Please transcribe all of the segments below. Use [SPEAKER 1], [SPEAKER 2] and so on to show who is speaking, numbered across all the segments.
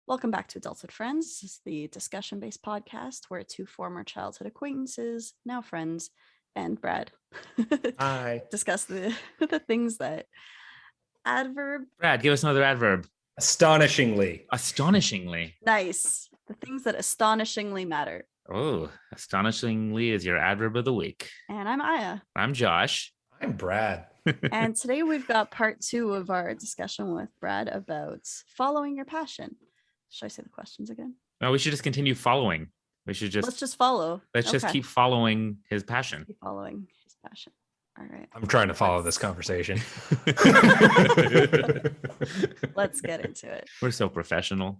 [SPEAKER 1] Welcome back to Adulthood Friends. This is the discussion-based podcast where two former childhood acquaintances, now friends, and Brad
[SPEAKER 2] Hi.
[SPEAKER 1] discuss the things that adverb.
[SPEAKER 3] Brad, give us another adverb.
[SPEAKER 2] Astonishingly.
[SPEAKER 3] Astonishingly.
[SPEAKER 1] Nice. The things that astonishingly matter.
[SPEAKER 3] Oh, astonishingly is your adverb of the week.
[SPEAKER 1] And I'm Aya.
[SPEAKER 3] I'm Josh.
[SPEAKER 2] I'm Brad.
[SPEAKER 1] And today we've got part 2 of our discussion with Brad about following your passion. Should I say the questions again?
[SPEAKER 3] No, we should just continue following. Let's just
[SPEAKER 1] follow.
[SPEAKER 3] Just keep following his passion.
[SPEAKER 1] Keep following his passion. All right.
[SPEAKER 2] I'm trying to follow this conversation.
[SPEAKER 1] Let's get into it.
[SPEAKER 3] We're so professional.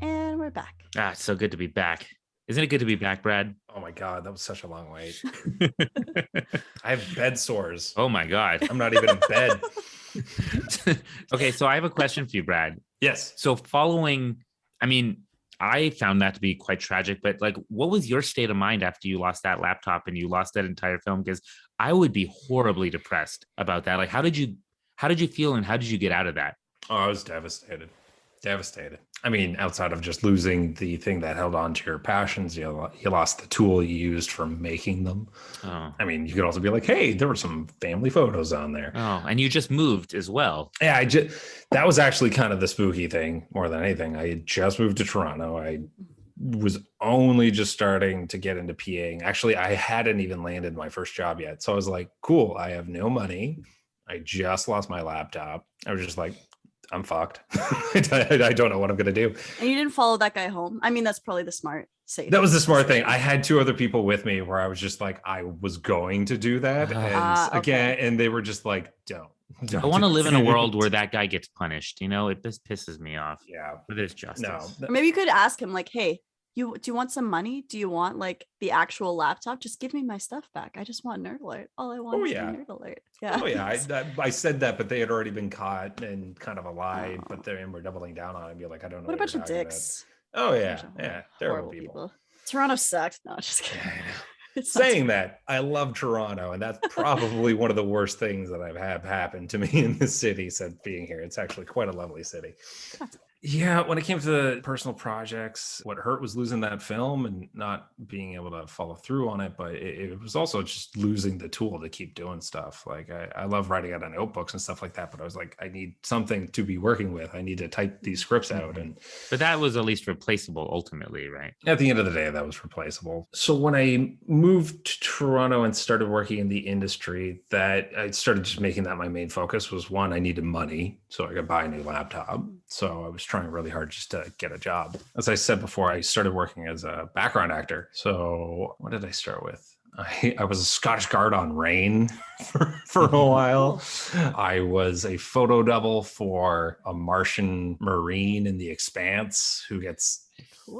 [SPEAKER 1] And we're back.
[SPEAKER 3] It's so good to be back. Isn't it good to be back, Brad?
[SPEAKER 2] Oh my God, that was such a long wait. I have bed sores.
[SPEAKER 3] Oh my God.
[SPEAKER 2] I'm not even in bed.
[SPEAKER 3] Okay, so I have a question for you, Brad.
[SPEAKER 2] Yes.
[SPEAKER 3] So following, I found that to be quite tragic, but what was your state of mind after you lost that laptop and you lost that entire film? Because I would be horribly depressed about that. How did you feel and how did you get out of that?
[SPEAKER 2] Oh, I was devastated. Outside of just losing the thing that held on to your passions, you lost the tool you used for making them.
[SPEAKER 3] Oh.
[SPEAKER 2] You could also be like, hey, there were some family photos on there.
[SPEAKER 3] Oh, and you just moved as well.
[SPEAKER 2] Yeah, that was actually kind of the spooky thing more than anything. I had just moved to Toronto. I was only just starting to get into PAing. Actually, I hadn't even landed my first job yet. So I was like, cool, I have no money. I just lost my laptop. I was just like, I'm fucked. I don't know what I'm going to do.
[SPEAKER 1] And you didn't follow that guy home. That's probably the smart, safe.
[SPEAKER 2] That was the smart thing. I had two other people with me where I was just like, I was going to do that. And they were just like, don't.
[SPEAKER 3] I want to live in a world where that guy gets punished. It just pisses me off.
[SPEAKER 2] Yeah.
[SPEAKER 3] But there's justice.
[SPEAKER 1] Or maybe you could ask him hey, do you want some money? Do you want the actual laptop? Just give me my stuff back. I just want Nerd Alert. All I want is Nerd Alert. Yeah.
[SPEAKER 2] Oh yeah. I said that, but they had already been caught and kind of lied, but they were doubling down on it and be like, I don't know.
[SPEAKER 1] What a bunch of dicks.
[SPEAKER 2] Oh yeah. Yeah. Terrible people.
[SPEAKER 1] Toronto sucks. No, just kidding.
[SPEAKER 2] Yeah, saying that, I love Toronto, and that's probably one of the worst things that I've had happen to me in this city since being here. It's actually quite a lovely city. Yeah, when it came to the personal projects, what hurt was losing that film and not being able to follow through on it. But it was also just losing the tool to keep doing stuff. I love writing out on notebooks and stuff like that. But I was like, I need something to be working with. I need to type these scripts out.
[SPEAKER 3] But that was at least replaceable ultimately, right?
[SPEAKER 2] At the end of the day, that was replaceable. So when I moved to Toronto and started working in the industry, that I started just making that my main focus was one, I needed money so I could buy a new laptop. So I was trying really hard just to get a job. As I said before, I started working as a background actor. So what did I start with? I was a Scottish Guard on Rain for a while. I was a photo double for a Martian Marine in the Expanse who gets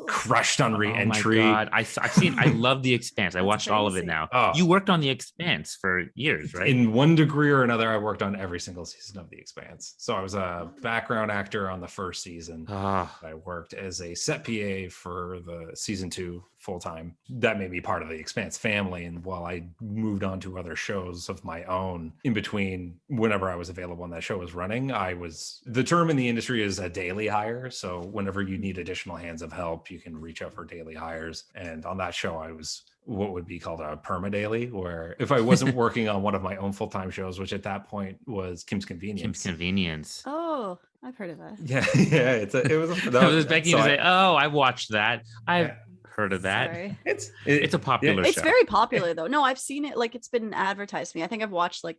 [SPEAKER 2] crushed on re-entry.
[SPEAKER 3] Oh my God. I love the Expanse. I watched all of it now. Oh. You worked on the Expanse for years, right?
[SPEAKER 2] In one degree or another, I worked on every single season of the Expanse. So I was a background actor on the first season. I worked as a set PA for the season 2 full-time. That made me part of the Expanse family. And while I moved on to other shows of my own in between, whenever I was available and that show was running, the term in the industry is a daily hire. So whenever you need additional hands of help, you can reach out for daily hires. And on that show, I was what would be called a perma-daily, where if I wasn't working on one of my own full-time shows, which at that point was Kim's Convenience.
[SPEAKER 3] Kim's Convenience.
[SPEAKER 1] Oh, I've heard of that.
[SPEAKER 2] Yeah. It was.
[SPEAKER 3] I was expecting you to say, "Oh, I watched that. I've heard of that."
[SPEAKER 1] Sorry.
[SPEAKER 3] It's a popular show.
[SPEAKER 1] It's very popular though. No, I've seen it. It's been advertised to me. I think I've watched how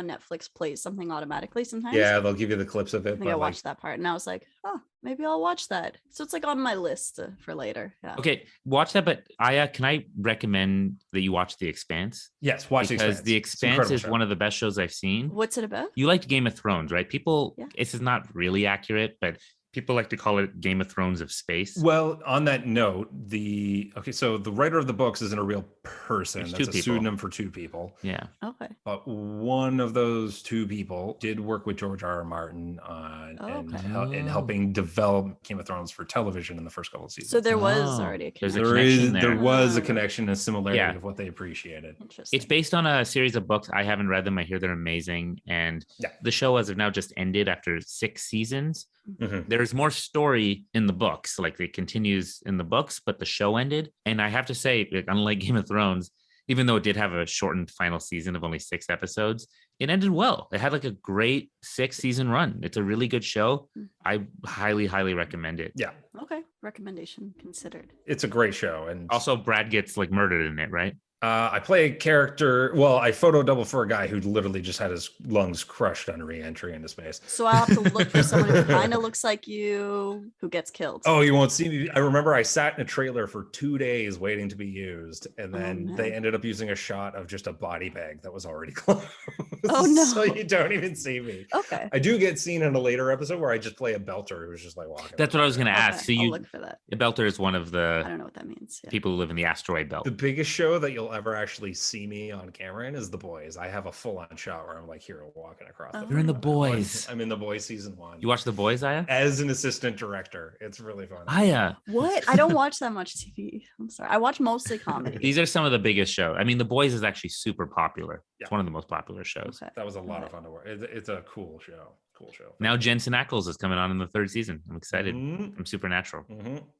[SPEAKER 1] Netflix plays something automatically sometimes.
[SPEAKER 2] Yeah, they'll give you the clips of it.
[SPEAKER 1] I think I watched that part and I was like, oh, maybe I'll watch that. So it's on my list for later. Yeah.
[SPEAKER 3] Okay, watch that. But Aya, can I recommend that you watch The Expanse?
[SPEAKER 2] Yes, watch The Expanse.
[SPEAKER 3] Because The Expanse is one of the best shows I've seen.
[SPEAKER 1] What's it about?
[SPEAKER 3] You liked Game of Thrones, right? People, This is not really accurate, but People like to call it Game of Thrones of space.
[SPEAKER 2] Well, on that note, so the writer of the books isn't a real person.
[SPEAKER 3] It's
[SPEAKER 2] That's
[SPEAKER 3] two
[SPEAKER 2] a
[SPEAKER 3] people.
[SPEAKER 2] pseudonym for two people.
[SPEAKER 3] Yeah.
[SPEAKER 1] Okay.
[SPEAKER 2] But one of those two people did work with George R.R. Martin in helping develop Game of Thrones for television in the first couple of seasons.
[SPEAKER 1] So there was already a connection.
[SPEAKER 2] There was a connection, a similarity of what they appreciated.
[SPEAKER 1] Interesting.
[SPEAKER 3] It's based on a series of books. I haven't read them. I hear they're amazing. And the show as of now just ended after 6 seasons. Mm-hmm. There's more story in the books, like it continues in the books, but the show ended. And I have to say, unlike Game of Thrones, even though it did have a shortened final season of only 6 episodes, it ended well. It had like a great 6-season run. It's a really good show. I highly, highly recommend it.
[SPEAKER 2] Yeah.
[SPEAKER 1] Okay. Recommendation considered.
[SPEAKER 2] It's a great show. And
[SPEAKER 3] also Brad gets like murdered in it, right?
[SPEAKER 2] I play a character. Well, I photo double for a guy who literally just had his lungs crushed on re-entry into space.
[SPEAKER 1] So I'll have to look for someone who kind of looks like you who gets killed.
[SPEAKER 2] Oh, you won't see me. I remember I sat in a trailer for 2 days waiting to be used. And then they ended up using a shot of just a body bag that was already closed.
[SPEAKER 1] Oh, no.
[SPEAKER 2] So you don't even see me.
[SPEAKER 1] Okay.
[SPEAKER 2] I do get seen in a later episode where I just play a belter who's just like walking.
[SPEAKER 3] That's what I was going to ask. So
[SPEAKER 1] I'll look for that.
[SPEAKER 3] A belter is one of the
[SPEAKER 1] I don't know what that means.
[SPEAKER 3] People who live in the asteroid belt.
[SPEAKER 2] The biggest show that you'll ever actually see me on camera in is The Boys. I have a full-on shot where I'm like hero walking across the
[SPEAKER 3] You're in The Boys.
[SPEAKER 2] I'm in The Boys season 1.
[SPEAKER 3] You watch The Boys, Aya?
[SPEAKER 2] As an assistant director. It's really fun.
[SPEAKER 3] Aya.
[SPEAKER 1] What? I don't watch that much TV. I'm sorry. I watch mostly comedy.
[SPEAKER 3] These are some of the biggest shows. I mean, The Boys is actually super popular. It's one of the most popular shows.
[SPEAKER 1] Okay.
[SPEAKER 2] That was a lot of fun to work. It's a cool show. Cool show.
[SPEAKER 3] Now Jensen Ackles is coming on in the 3rd season. I'm excited. From Supernatural.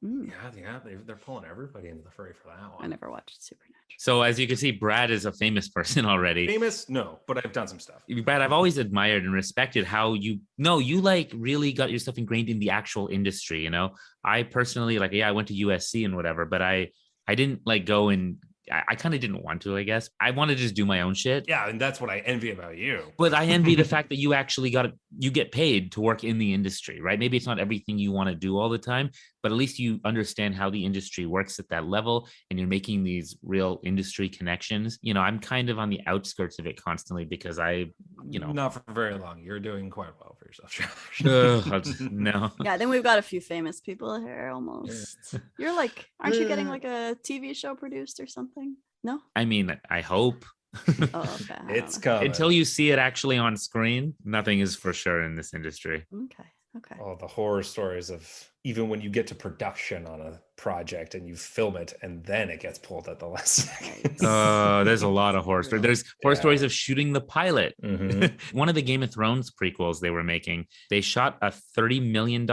[SPEAKER 2] Yeah, they're pulling everybody into the fray for that one.
[SPEAKER 1] I never watched Supernatural.
[SPEAKER 3] So as you can see, Brad is a famous person already.
[SPEAKER 2] Famous? No, but I've done some stuff.
[SPEAKER 3] Brad, I've always admired and respected how you like really got yourself ingrained in the actual industry. You know, I personally I went to USC and whatever, but I didn't like go and I kind of didn't want to, I guess. I wanted to just do my own shit.
[SPEAKER 2] Yeah, and that's what I envy about you.
[SPEAKER 3] But I envy the fact that you actually you get paid to work in the industry, right? Maybe it's not everything you want to do all the time, but at least you understand how the industry works at that level and you're making these real industry connections. You know, I'm kind of on the outskirts of it constantly because
[SPEAKER 2] not for very long. You're doing quite well for yourself.
[SPEAKER 3] No.
[SPEAKER 1] Yeah, then we've got a few famous people here almost. You're like, aren't you getting like a TV show produced or something? No?
[SPEAKER 3] I mean, I hope.
[SPEAKER 1] Oh, okay.
[SPEAKER 2] It's coming.
[SPEAKER 3] Until you see it actually on screen, nothing is for sure in this industry.
[SPEAKER 1] Okay.
[SPEAKER 2] Oh, the horror stories of even when you get to production on a project and you film it and then it gets pulled at the last second.
[SPEAKER 3] There's a lot of horror stories. There's horror stories of shooting the pilot. Mm-hmm. One of the Game of Thrones prequels they were making, they shot a $30 million,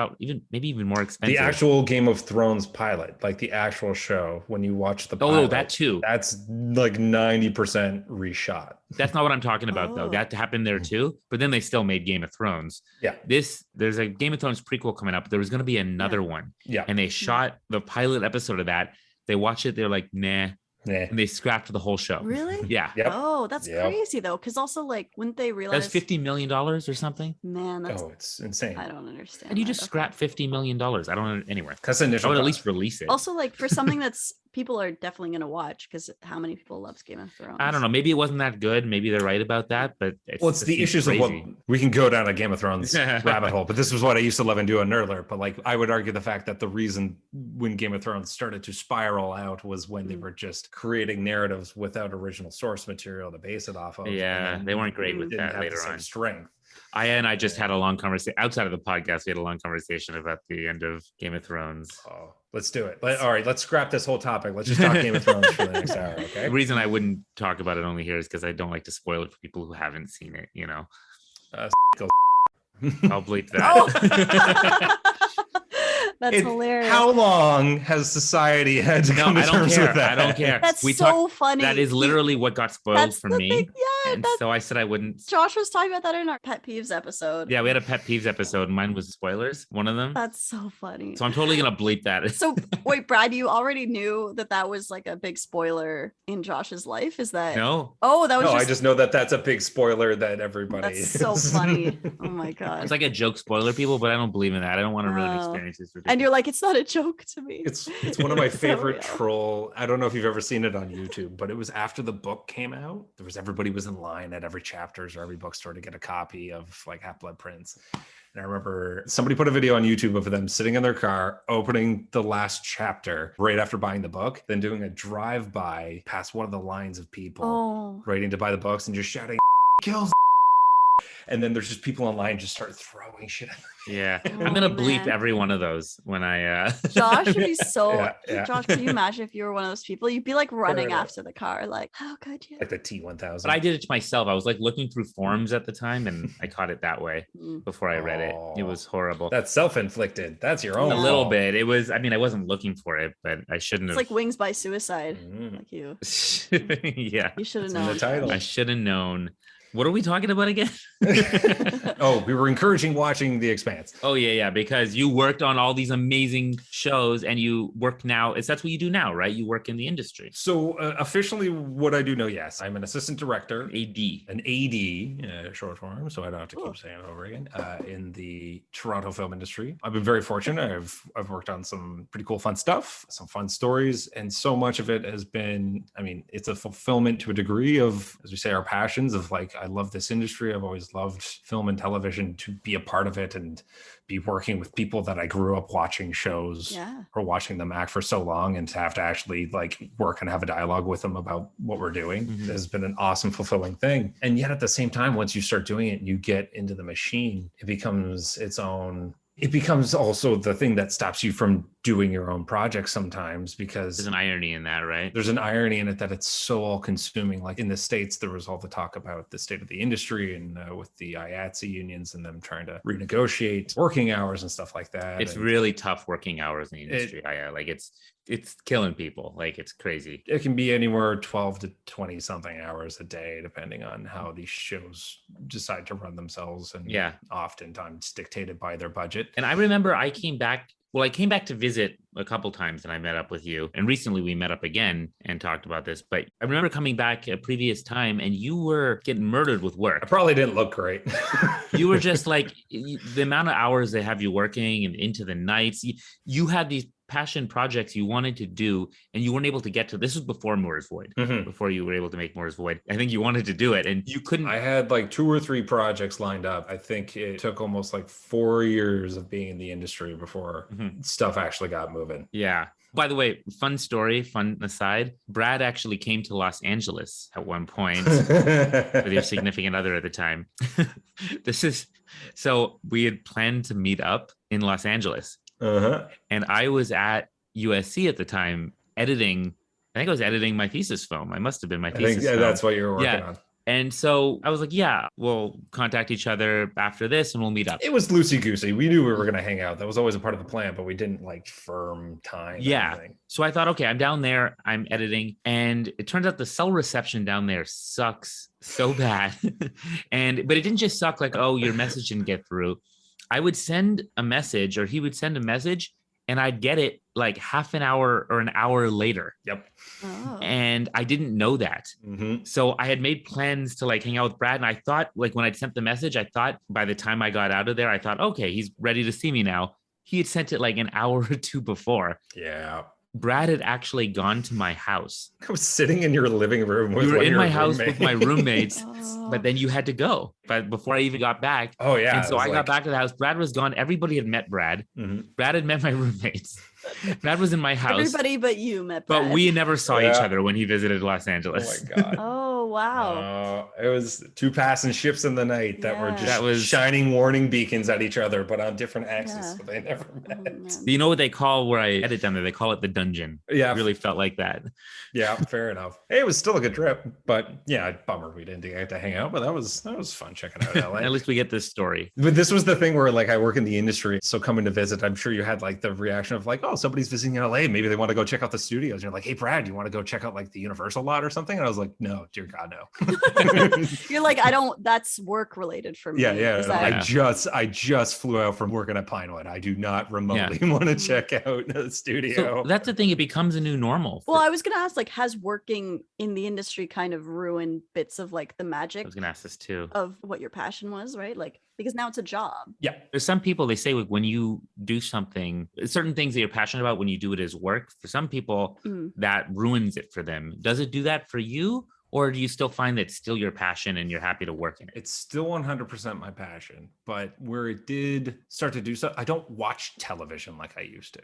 [SPEAKER 3] maybe even more expensive.
[SPEAKER 2] The actual Game of Thrones pilot, like the actual show, when you watch the pilot.
[SPEAKER 3] Oh, that too.
[SPEAKER 2] That's like 90% reshot.
[SPEAKER 3] That's not what I'm talking about, though. That happened there too. But then they still made Game of Thrones.
[SPEAKER 2] Yeah.
[SPEAKER 3] There's a Game of Thrones prequel coming up. There was going to be another one.
[SPEAKER 2] Yeah.
[SPEAKER 3] And they shot the pilot episode of that. They watched it. They're like, nah. And they scrapped the whole show.
[SPEAKER 1] Really?
[SPEAKER 3] Yeah.
[SPEAKER 2] Yep.
[SPEAKER 1] Oh, that's crazy though. Because also, like, wouldn't they realize
[SPEAKER 3] that's $50 million or something?
[SPEAKER 1] Man, that's
[SPEAKER 2] it's insane.
[SPEAKER 1] I don't understand.
[SPEAKER 3] And you just scrap $50 million. I don't anywhere.
[SPEAKER 2] That's initial.
[SPEAKER 3] I would at least release it.
[SPEAKER 1] Also, like for something that's people are definitely going to watch because how many people loves Game of Thrones?
[SPEAKER 3] I don't know. Maybe it wasn't that good. Maybe they're right about that. But
[SPEAKER 2] it's the issues of what we can go down a Game of Thrones rabbit hole. But this was what I used to love and do on Nerd Alert. But like, I would argue the fact that the reason when Game of Thrones started to spiral out was when they were just creating narratives without original source material to base it off of.
[SPEAKER 3] Yeah, they weren't great with that later on.
[SPEAKER 2] Strength.
[SPEAKER 3] Aya and I just had a long conversation outside of the podcast. We had a long conversation about the end of Game of Thrones.
[SPEAKER 2] Oh, let's do it. All right, let's scrap this whole topic. Let's just talk Game of Thrones for the next hour. Okay.
[SPEAKER 3] The reason I wouldn't talk about it only here is because I don't like to spoil it for people who haven't seen it. You know, I'll bleep that.
[SPEAKER 1] That's hilarious.
[SPEAKER 2] How long has society had to come to terms with that?
[SPEAKER 3] I don't care.
[SPEAKER 1] That's so funny.
[SPEAKER 3] That is literally what got spoiled for me.
[SPEAKER 1] Yeah,
[SPEAKER 3] and so I said I wouldn't.
[SPEAKER 1] Josh was talking about that in our pet peeves episode.
[SPEAKER 3] Yeah, we had a pet peeves episode. And mine was spoilers. One of them.
[SPEAKER 1] That's so funny.
[SPEAKER 3] So I'm totally gonna bleep that.
[SPEAKER 1] So wait, Brad, you already knew that was like a big spoiler in Josh's life? Is that
[SPEAKER 3] no?
[SPEAKER 1] Oh, that was
[SPEAKER 2] I just know that that's a big spoiler that everybody.
[SPEAKER 1] That's so funny. Oh my god.
[SPEAKER 3] It's like a joke spoiler, people, but I don't believe in that. I don't want to ruin experiences for people.
[SPEAKER 1] And you're like, it's not a joke to me.
[SPEAKER 2] It's one of my
[SPEAKER 1] So
[SPEAKER 2] favorite
[SPEAKER 1] real.
[SPEAKER 2] troll. I don't know if you've ever seen it on YouTube, but it was after the book came out. Everybody was in line at every chapters or every bookstore to get a copy of like Half-Blood Prince. And I remember somebody put a video on YouTube of them sitting in their car, opening the last chapter right after buying the book, then doing a drive-by past one of the lines of people waiting to buy the books and just shouting, kills. And then there's just people online just start throwing shit at them.
[SPEAKER 3] Yeah. I'm going to bleep every one of those when I...
[SPEAKER 1] Josh would be so...
[SPEAKER 2] Yeah.
[SPEAKER 1] Josh, can you imagine if you were one of those people? You'd be like running after the car, like, how could you?
[SPEAKER 2] Like the T-1000.
[SPEAKER 3] But I did it to myself. I was like looking through forums at the time and I caught it that way before I read it. It was horrible.
[SPEAKER 2] That's self-inflicted. That's your own
[SPEAKER 3] A little bit. It was, I mean, I wasn't looking for it, but I shouldn't have.
[SPEAKER 1] It's like Wings by Suicide. Like you.
[SPEAKER 3] Yeah.
[SPEAKER 1] You should have
[SPEAKER 2] It's
[SPEAKER 1] known.
[SPEAKER 2] in the title.
[SPEAKER 3] I should have known. What are we talking about again?
[SPEAKER 2] We were encouraging watching The Expanse.
[SPEAKER 3] Oh, yeah, because you worked on all these amazing shows and you work now. That's what you do now, right? You work in the industry.
[SPEAKER 2] So officially what I do know, yes, I'm an assistant director.
[SPEAKER 3] An
[SPEAKER 2] AD, short form, so I don't have to keep saying it over again, in the Toronto film industry. I've been very fortunate. I've worked on some pretty cool, fun stuff, some fun stories, and so much of it has been, I mean, it's a fulfillment to a degree of, as we say, our passions of like, I love this industry. I've always loved film and television, to be a part of it and be working with people that I grew up watching shows or watching them act for so long, and to have to actually like work and have a dialogue with them about what we're doing has been an awesome, fulfilling thing. And yet at the same time, once you start doing it, you get into the machine, it becomes its own. It becomes also the thing that stops you from doing your own projects sometimes, because
[SPEAKER 3] there's an irony in that, right?
[SPEAKER 2] There's an irony in it that it's so all consuming. Like in the States, there was all the talk about the state of the industry and with the IATSE unions and them trying to renegotiate working hours and stuff like that.
[SPEAKER 3] It's really tough working hours in the industry. It's killing people. Like it's crazy.
[SPEAKER 2] It can be anywhere 12 to 20 something hours a day, depending on how these shows decide to run themselves. And oftentimes dictated by their budget.
[SPEAKER 3] And I remember I came back to visit a couple times and I met up with you. And recently we met up again and talked about this. But I remember coming back a previous time and you were getting murdered with work.
[SPEAKER 2] I probably didn't look great.
[SPEAKER 3] You were just like, the amount of hours they have you working and into the nights, you had these passion projects you wanted to do and you weren't able to get to. This was before Moore's Void, before you were able to make Moore's Void. I think you wanted to do it and you couldn't.
[SPEAKER 2] I had like 2 or 3 projects lined up. I think it took almost like 4 years of being in the industry before stuff actually got moving.
[SPEAKER 3] Yeah. By the way, fun story, fun aside, Brad actually came to Los Angeles at one point with your significant other at the time. So we had planned to meet up in Los Angeles. And I was at USC at the time editing. I think I was editing my thesis film. I must have been my thesis film.
[SPEAKER 2] That's what you were working on.
[SPEAKER 3] And so I was like, yeah, we'll contact each other after this and we'll meet up.
[SPEAKER 2] It was loosey-goosey. We knew we were going to hang out. That was always a part of the plan, but we didn't like firm time.
[SPEAKER 3] Yeah. So I thought, okay, I'm down there, I'm editing. And it turns out the cell reception down there sucks so bad. But it didn't just suck like, oh, your message didn't get through. I would send a message or he would send a message and I'd get it like half an hour or an hour later.
[SPEAKER 2] Yep.
[SPEAKER 1] Oh.
[SPEAKER 3] And I didn't know that. So I had made plans to like hang out with Brad. And I thought like when I sent the message, I thought by the time I got out of there, I thought, okay, he's ready to see me now. He had sent it like an hour or 2 before.
[SPEAKER 2] Yeah.
[SPEAKER 3] Brad had actually gone to my house.
[SPEAKER 2] I was sitting in your living room with
[SPEAKER 3] you were in my
[SPEAKER 2] roommates.
[SPEAKER 3] house with my roommates, but then you had to go. But before I even got back.
[SPEAKER 2] Oh, yeah.
[SPEAKER 3] And so I got back to the house. Brad was gone. Everybody had met Brad. Brad had met my roommates. Brad was in my house.
[SPEAKER 1] Everybody but you met Brad.
[SPEAKER 3] But we never saw each other when he visited Los Angeles.
[SPEAKER 2] Oh, my God.
[SPEAKER 1] Oh, wow.
[SPEAKER 2] It was 2 passing ships in the night that were just shining warning beacons at each other, but on different axes. So they never met.
[SPEAKER 3] You know what they call where I edit down there? They call it the dungeon.
[SPEAKER 2] Yeah.
[SPEAKER 3] It really felt like that.
[SPEAKER 2] Yeah, fair enough. Hey, it was still a good trip, but yeah, bummer we didn't get to hang out, but that was fun checking out LA.
[SPEAKER 3] At least we get this story.
[SPEAKER 2] But this was the thing where like I work in the industry, so coming to visit, I'm sure you had like the reaction of like, oh, oh, somebody's visiting in LA. Maybe they want to go check out the studios. And you're like, hey, Brad, you want to go check out like the Universal lot or something? And I was like, no, dear God, no.
[SPEAKER 1] You're like, that's work related for me.
[SPEAKER 2] Yeah.
[SPEAKER 1] That-
[SPEAKER 2] I just flew out from working at Pinewood. I do not remotely want to check out the studio.
[SPEAKER 3] So that's the thing. It becomes a new normal.
[SPEAKER 1] Well, I was going to ask, like, has working in the industry kind of ruined bits of like the magic?
[SPEAKER 3] I was going to ask this too.
[SPEAKER 1] Of what your passion was, right? Like, because now it's a job.
[SPEAKER 2] Yeah.
[SPEAKER 3] There's some people, they say, like, when you do something, certain things that you're passionate about, when you do it as work, for some people, that ruins it for them. Does it do that for you? Or do you still find that it's still your passion and you're happy to work in it?
[SPEAKER 2] It's still 100% my passion, but where it did start to do so, I don't watch television like I used to,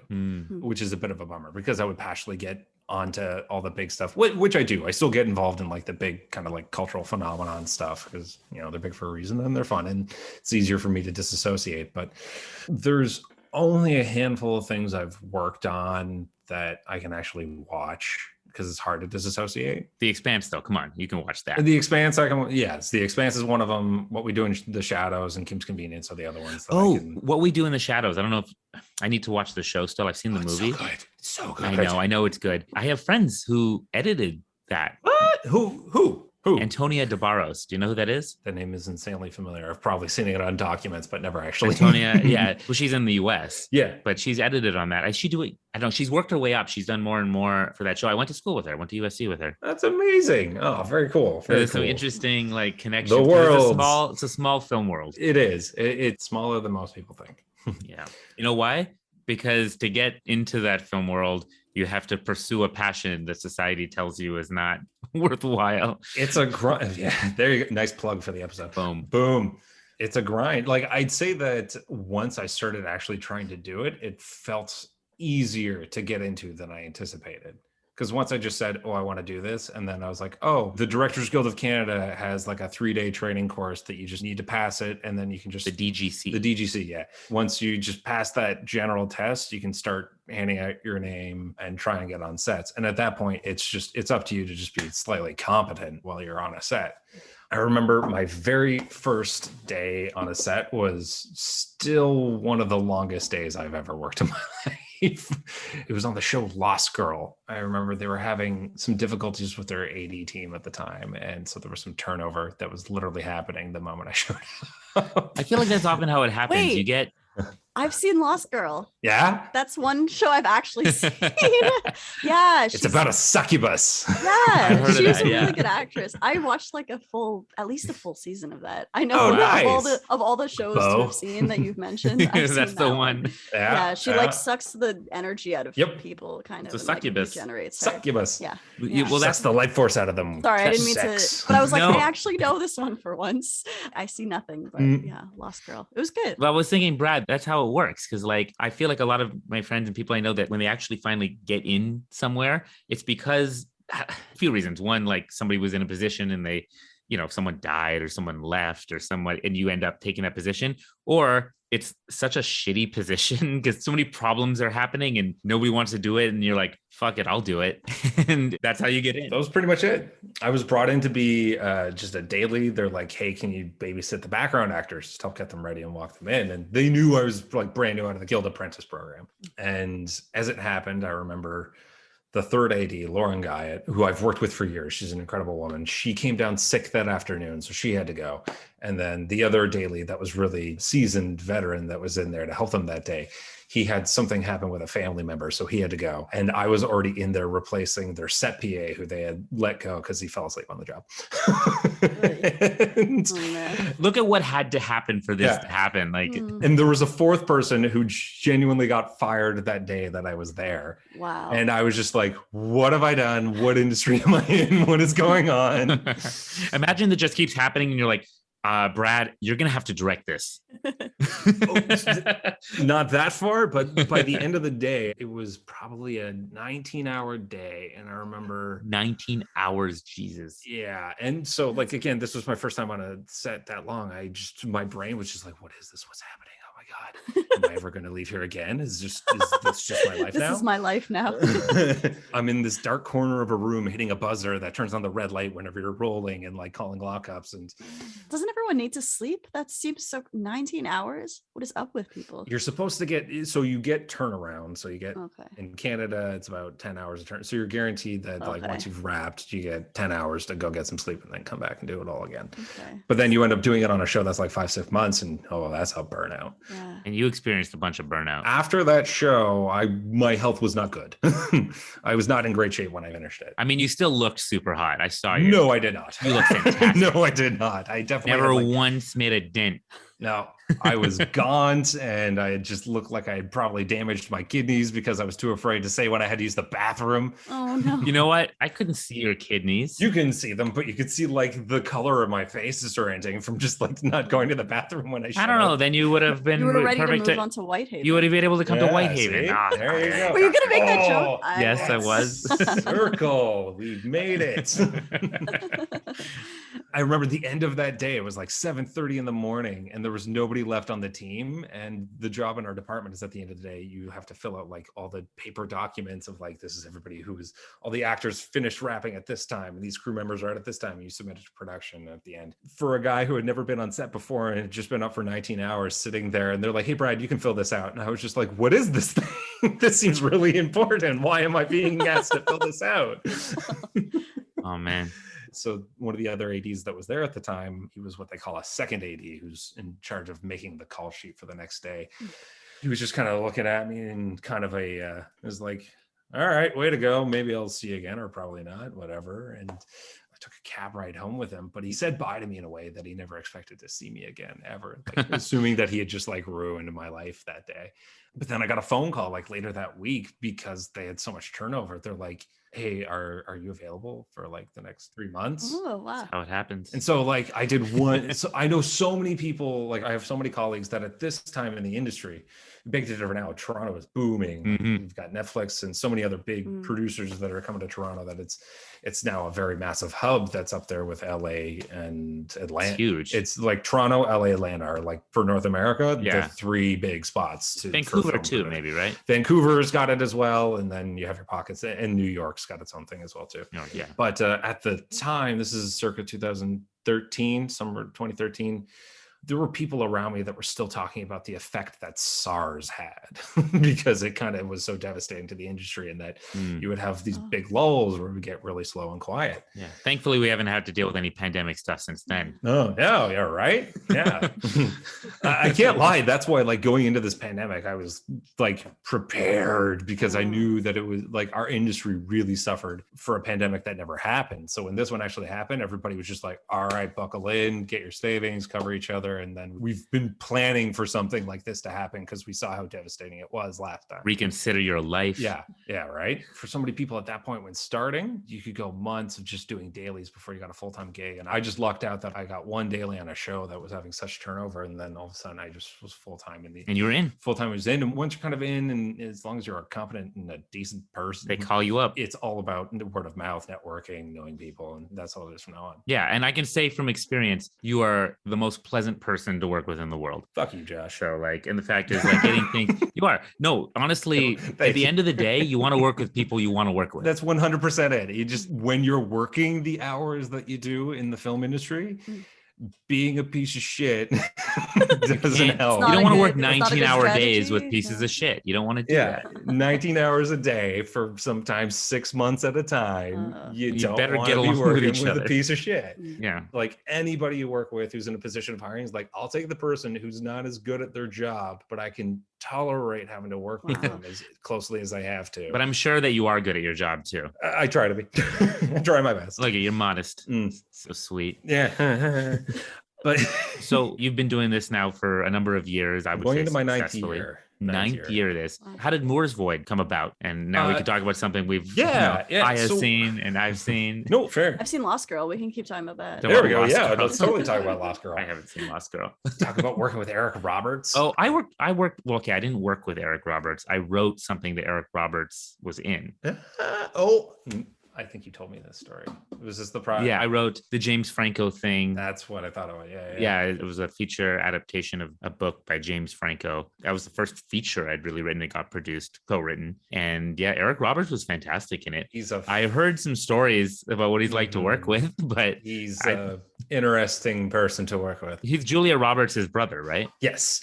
[SPEAKER 2] which is a bit of a bummer because I would passionately get onto all the big stuff, which I do. I still get involved in like the big kind of like cultural phenomenon stuff because, you know, they're big for a reason and they're fun and it's easier for me to disassociate. But there's only a handful of things I've worked on that I can actually watch because it's hard to disassociate.
[SPEAKER 3] The Expanse, though, come on, you can watch that.
[SPEAKER 2] The Expanse, yes, The Expanse is one of them. What We Do in the Shadows and Kim's Convenience are the other ones.
[SPEAKER 3] What We Do in the Shadows. I don't know if I need to watch the show still. I've seen the movie.
[SPEAKER 2] It's so good.
[SPEAKER 3] I know it's good. I have friends who edited that.
[SPEAKER 2] What? Who?
[SPEAKER 3] Antonia de Barros. Do you know who that is?
[SPEAKER 2] The name is insanely familiar. I've probably seen it on documents, but never actually.
[SPEAKER 3] Antonia, yeah. Well, she's in the US.
[SPEAKER 2] Yeah.
[SPEAKER 3] But she's edited on that. She do it. I don't know. She's worked her way up. She's done more and more for that show. I went to school with her. I went to USC with her.
[SPEAKER 2] That's amazing. Oh, very cool. Very
[SPEAKER 3] There's
[SPEAKER 2] cool.
[SPEAKER 3] some interesting like connections.
[SPEAKER 2] The world.
[SPEAKER 3] It's a small film world.
[SPEAKER 2] It is. It's smaller than most people think.
[SPEAKER 3] Yeah. You know why? Because to get into that film world, you have to pursue a passion that society tells you is not worthwhile.
[SPEAKER 2] It's a grind. Yeah, there you go. Nice plug for the episode. Boom. It's a grind. Like I'd say that once I started actually trying to do it, it felt easier to get into than I anticipated. Because once I just said, oh, I want to do this. And then I was like, oh, the Directors Guild of Canada has like a 3-day training course that you just need to pass it. And then you can just...
[SPEAKER 3] The DGC.
[SPEAKER 2] The DGC, yeah. Once you just pass that general test, you can start handing out your name and try and get on sets. And at that point, it's up to you to just be slightly competent while you're on a set. I remember my very first day on a set was still one of the longest days I've ever worked in my life. It was on the show Lost Girl. I remember they were having some difficulties with their AD team at the time. And so there was some turnover that was literally happening the moment I showed up.
[SPEAKER 3] I feel like that's often how it happens.
[SPEAKER 1] Wait.
[SPEAKER 3] You get...
[SPEAKER 1] I've seen Lost Girl.
[SPEAKER 2] Yeah?
[SPEAKER 1] That's one show I've actually seen. Yeah.
[SPEAKER 2] It's about a succubus.
[SPEAKER 1] Yeah.
[SPEAKER 3] heard of
[SPEAKER 1] She's
[SPEAKER 3] that,
[SPEAKER 1] a
[SPEAKER 3] yeah.
[SPEAKER 1] really good actress. I watched like at least a full season of that. I know
[SPEAKER 2] nice.
[SPEAKER 1] of all the shows
[SPEAKER 2] Bo.
[SPEAKER 1] to have seen that you've mentioned. I've
[SPEAKER 3] That's
[SPEAKER 1] seen
[SPEAKER 3] the
[SPEAKER 1] that
[SPEAKER 3] one.
[SPEAKER 1] Yeah. She like sucks the energy out of people kind of.
[SPEAKER 3] It's a
[SPEAKER 1] and, like,
[SPEAKER 3] succubus.
[SPEAKER 1] regenerates her.
[SPEAKER 2] Succubus.
[SPEAKER 1] Yeah.
[SPEAKER 3] Well,
[SPEAKER 2] That's the life force out of them.
[SPEAKER 1] Sorry, I didn't mean
[SPEAKER 2] Sex.
[SPEAKER 1] to, but I was like,
[SPEAKER 3] No.
[SPEAKER 1] I actually know this one for once. I see nothing, but yeah, Lost Girl. It was good.
[SPEAKER 3] Well, I was thinking, Brad, that's how it works. Because like, I feel like a lot of my friends and people I know that when they actually finally get in somewhere, it's because a few reasons. One, like somebody was in a position and they, if someone died or someone left or someone, and you end up taking that position, or it's such a shitty position because so many problems are happening and nobody wants to do it. And you're like, fuck it, I'll do it. And that's how you get in.
[SPEAKER 2] That was pretty much it. I was brought in to be just a daily. They're like, hey, can you babysit the background actors? Just help get them ready and walk them in. And they knew I was like brand new out of the Guild Apprentice program. And as it happened, I remember the third AD, Lauren Guyot, who I've worked with for years. She's an incredible woman. She came down sick that afternoon, so she had to go. And then the other daily that was really seasoned veteran that was in there to help them that day, he had something happen with a family member, so he had to go. And I was already in there replacing their set PA who they had let go because he fell asleep on the job.
[SPEAKER 3] Look at what had to happen for this to happen. Like,
[SPEAKER 2] and there was a fourth person who genuinely got fired that day that I was there.
[SPEAKER 1] Wow.
[SPEAKER 2] And I was just like, what have I done? What industry am I in? What is going on?
[SPEAKER 3] Imagine that just keeps happening and you're like, Brad, you're going to have to direct this.
[SPEAKER 2] Not that far, but by the end of the day, it was probably a 19-hour day. And I remember
[SPEAKER 3] 19 hours, Jesus.
[SPEAKER 2] Yeah. And so like, again, this was my first time on a set that long. My brain was just like, what is this? What's happening? Oh my God, am I ever going to leave here again? Is this just my life now?
[SPEAKER 1] This is my life now.
[SPEAKER 2] I'm in this dark corner of a room hitting a buzzer that turns on the red light whenever you're rolling and like calling lockups. And
[SPEAKER 1] doesn't everyone need to sleep? That seems so 19 hours. What is up with people?
[SPEAKER 2] You're supposed to you get turnaround. So you get in Canada, it's about 10 hours a turn. So you're guaranteed that like once you've wrapped, you get 10 hours to go get some sleep and then come back and do it all again. But then you end up doing it on a show that's like 5-6 months, and that's how burnout.
[SPEAKER 1] Yeah.
[SPEAKER 3] And you experienced a bunch of burnout.
[SPEAKER 2] After that show, my health was not good. I was not in great shape when I finished it.
[SPEAKER 3] I mean, you still looked super hot. I saw you.
[SPEAKER 2] No, I did not.
[SPEAKER 3] You look fantastic.
[SPEAKER 2] No, I did not. I definitely
[SPEAKER 3] never once made a dent.
[SPEAKER 2] No, I was gaunt, and I just looked like I had probably damaged my kidneys because I was too afraid to say when I had to use the bathroom.
[SPEAKER 1] Oh no!
[SPEAKER 3] You know what? I couldn't see your kidneys.
[SPEAKER 2] You can see them, but you could see like the color of my face disorienting from just like not going to the bathroom when I
[SPEAKER 3] don't know. Then you would have been
[SPEAKER 1] ready
[SPEAKER 3] perfect
[SPEAKER 1] to move on to Whitehaven.
[SPEAKER 3] You would have been able to come to Whitehaven.
[SPEAKER 2] There you go.
[SPEAKER 1] Were you gonna make that joke?
[SPEAKER 3] Yes, I was.
[SPEAKER 2] Circle. We made it. I remember the end of that day. It was like 7:30 in the morning, and there was nobody left on the team. And the job in our department is at the end of the day, you have to fill out like all the paper documents of like, this is everybody all the actors finished wrapping at this time, and these crew members are at this time. And you submit it to production at the end. For a guy who had never been on set before and had just been up for 19 hours sitting there, and they're like, hey, Brad, you can fill this out. And I was just like, what is this thing? This seems really important. Why am I being asked to fill this out?
[SPEAKER 3] Oh, man.
[SPEAKER 2] So one of the other ADs that was there at the time, he was what they call a second AD, who's in charge of making the call sheet for the next day. He was just kind of looking at me and kind of was like, all right, way to go. Maybe I'll see you again, or probably not, whatever. And I took a cab ride home with him, but he said bye to me in a way that he never expected to see me again, ever. Like, assuming that he had just like ruined my life that day. But then I got a phone call like later that week because they had so much turnover. They're like, hey, are you available for like the next 3 months?
[SPEAKER 1] Oh, wow.
[SPEAKER 3] That's how it happens.
[SPEAKER 2] And so like I did one. So I know so many people, like I have so many colleagues that at this time in the industry, big to different now, Toronto is booming.
[SPEAKER 3] Mm-hmm.
[SPEAKER 2] We've got Netflix and so many other big producers that are coming to Toronto that it's now a very massive hub that's up there with LA and Atlanta.
[SPEAKER 3] It's huge.
[SPEAKER 2] It's like Toronto, LA, Atlanta are like for North America, the 3 big spots.
[SPEAKER 3] Vancouver too, maybe, right?
[SPEAKER 2] Vancouver's got it as well. And then you have your pockets, and New York's got its own thing as well too.
[SPEAKER 3] Oh, yeah.
[SPEAKER 2] But at the time, this is circa 2013, summer 2013, there were people around me that were still talking about the effect that SARS had because it kind of was so devastating to the industry, and that you would have these big lulls where we get really slow and quiet.
[SPEAKER 3] Yeah. Thankfully, we haven't had to deal with any pandemic stuff since then.
[SPEAKER 2] Oh, no. Yeah. Right. Yeah. I can't lie. That's why, like, going into this pandemic, I was like prepared because I knew that it was like our industry really suffered for a pandemic that never happened. So when this one actually happened, everybody was just like, all right, buckle in, get your savings, cover each other. And then we've been planning for something like this to happen because we saw how devastating it was last time.
[SPEAKER 3] Reconsider your life.
[SPEAKER 2] Yeah. Yeah. Right. For so many people at that point when starting, you could go months of just doing dailies before you got a full-time gig. And I just lucked out that I got one daily on a show that was having such turnover. And then all of a sudden I just was full-time
[SPEAKER 3] and you were in.
[SPEAKER 2] Full-time was in. And once you're kind of in, and as long as you're a competent and a decent person,
[SPEAKER 3] they call you up.
[SPEAKER 2] It's all about the word of mouth, networking, knowing people. And that's all it is from now on.
[SPEAKER 3] Yeah. And I can say from experience, you are the most pleasant person to work with in the world.
[SPEAKER 2] Fuck you, Josh.
[SPEAKER 3] So like, and the fact is like getting things, you are. No, honestly, at the end of the day, you want to work with people you want to work with.
[SPEAKER 2] That's 100% it. You just, when you're working the hours that you do in the film industry, being a piece of shit doesn't help.
[SPEAKER 3] You don't want to work 19-hour days with pieces of shit. You don't want to do that.
[SPEAKER 2] 19 hours a day for sometimes 6 months at a time. You don't
[SPEAKER 3] better
[SPEAKER 2] want
[SPEAKER 3] get
[SPEAKER 2] to be
[SPEAKER 3] along
[SPEAKER 2] working
[SPEAKER 3] with each other.
[SPEAKER 2] a piece of shit.
[SPEAKER 3] Yeah.
[SPEAKER 2] Like anybody you work with who's in a position of hiring is like, I'll take the person who's not as good at their job, but I can tolerate having to work with them as closely as I have to.
[SPEAKER 3] But I'm sure that you are good at your job too.
[SPEAKER 2] I try to be. I try my best.
[SPEAKER 3] Look at you're modest. So sweet.
[SPEAKER 2] Yeah. But
[SPEAKER 3] so you've been doing this now for a number of years. I would
[SPEAKER 2] going
[SPEAKER 3] say
[SPEAKER 2] into my ninth
[SPEAKER 3] year. This. How did Moore's Void come about? And now we can talk about something I have seen and I've seen.
[SPEAKER 2] No, fair.
[SPEAKER 1] I've seen Lost Girl. We can keep talking about that.
[SPEAKER 2] There we go. Yeah, let's totally talk about Lost Girl.
[SPEAKER 3] I haven't seen Lost Girl.
[SPEAKER 2] Talk about working with Eric Roberts.
[SPEAKER 3] Oh, I worked. Well, okay, I didn't work with Eric Roberts. I wrote something that Eric Roberts was in.
[SPEAKER 2] I think you told me this story. Was this the
[SPEAKER 3] Yeah, I wrote the James Franco thing.
[SPEAKER 2] That's what I thought it was.
[SPEAKER 3] Yeah, it was a feature adaptation of a book by James Franco. That was the first feature I'd really written. It got produced, co-written. And yeah, Eric Roberts was fantastic in it. I heard some stories about what he's like to work with, but
[SPEAKER 2] he's an interesting person to work with.
[SPEAKER 3] He's Julia Roberts' brother, right?
[SPEAKER 2] Yes.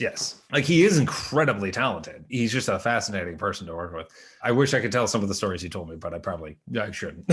[SPEAKER 2] Like, he is incredibly talented. He's just a fascinating person to work with. I wish I could tell some of the stories he told me, but I shouldn't.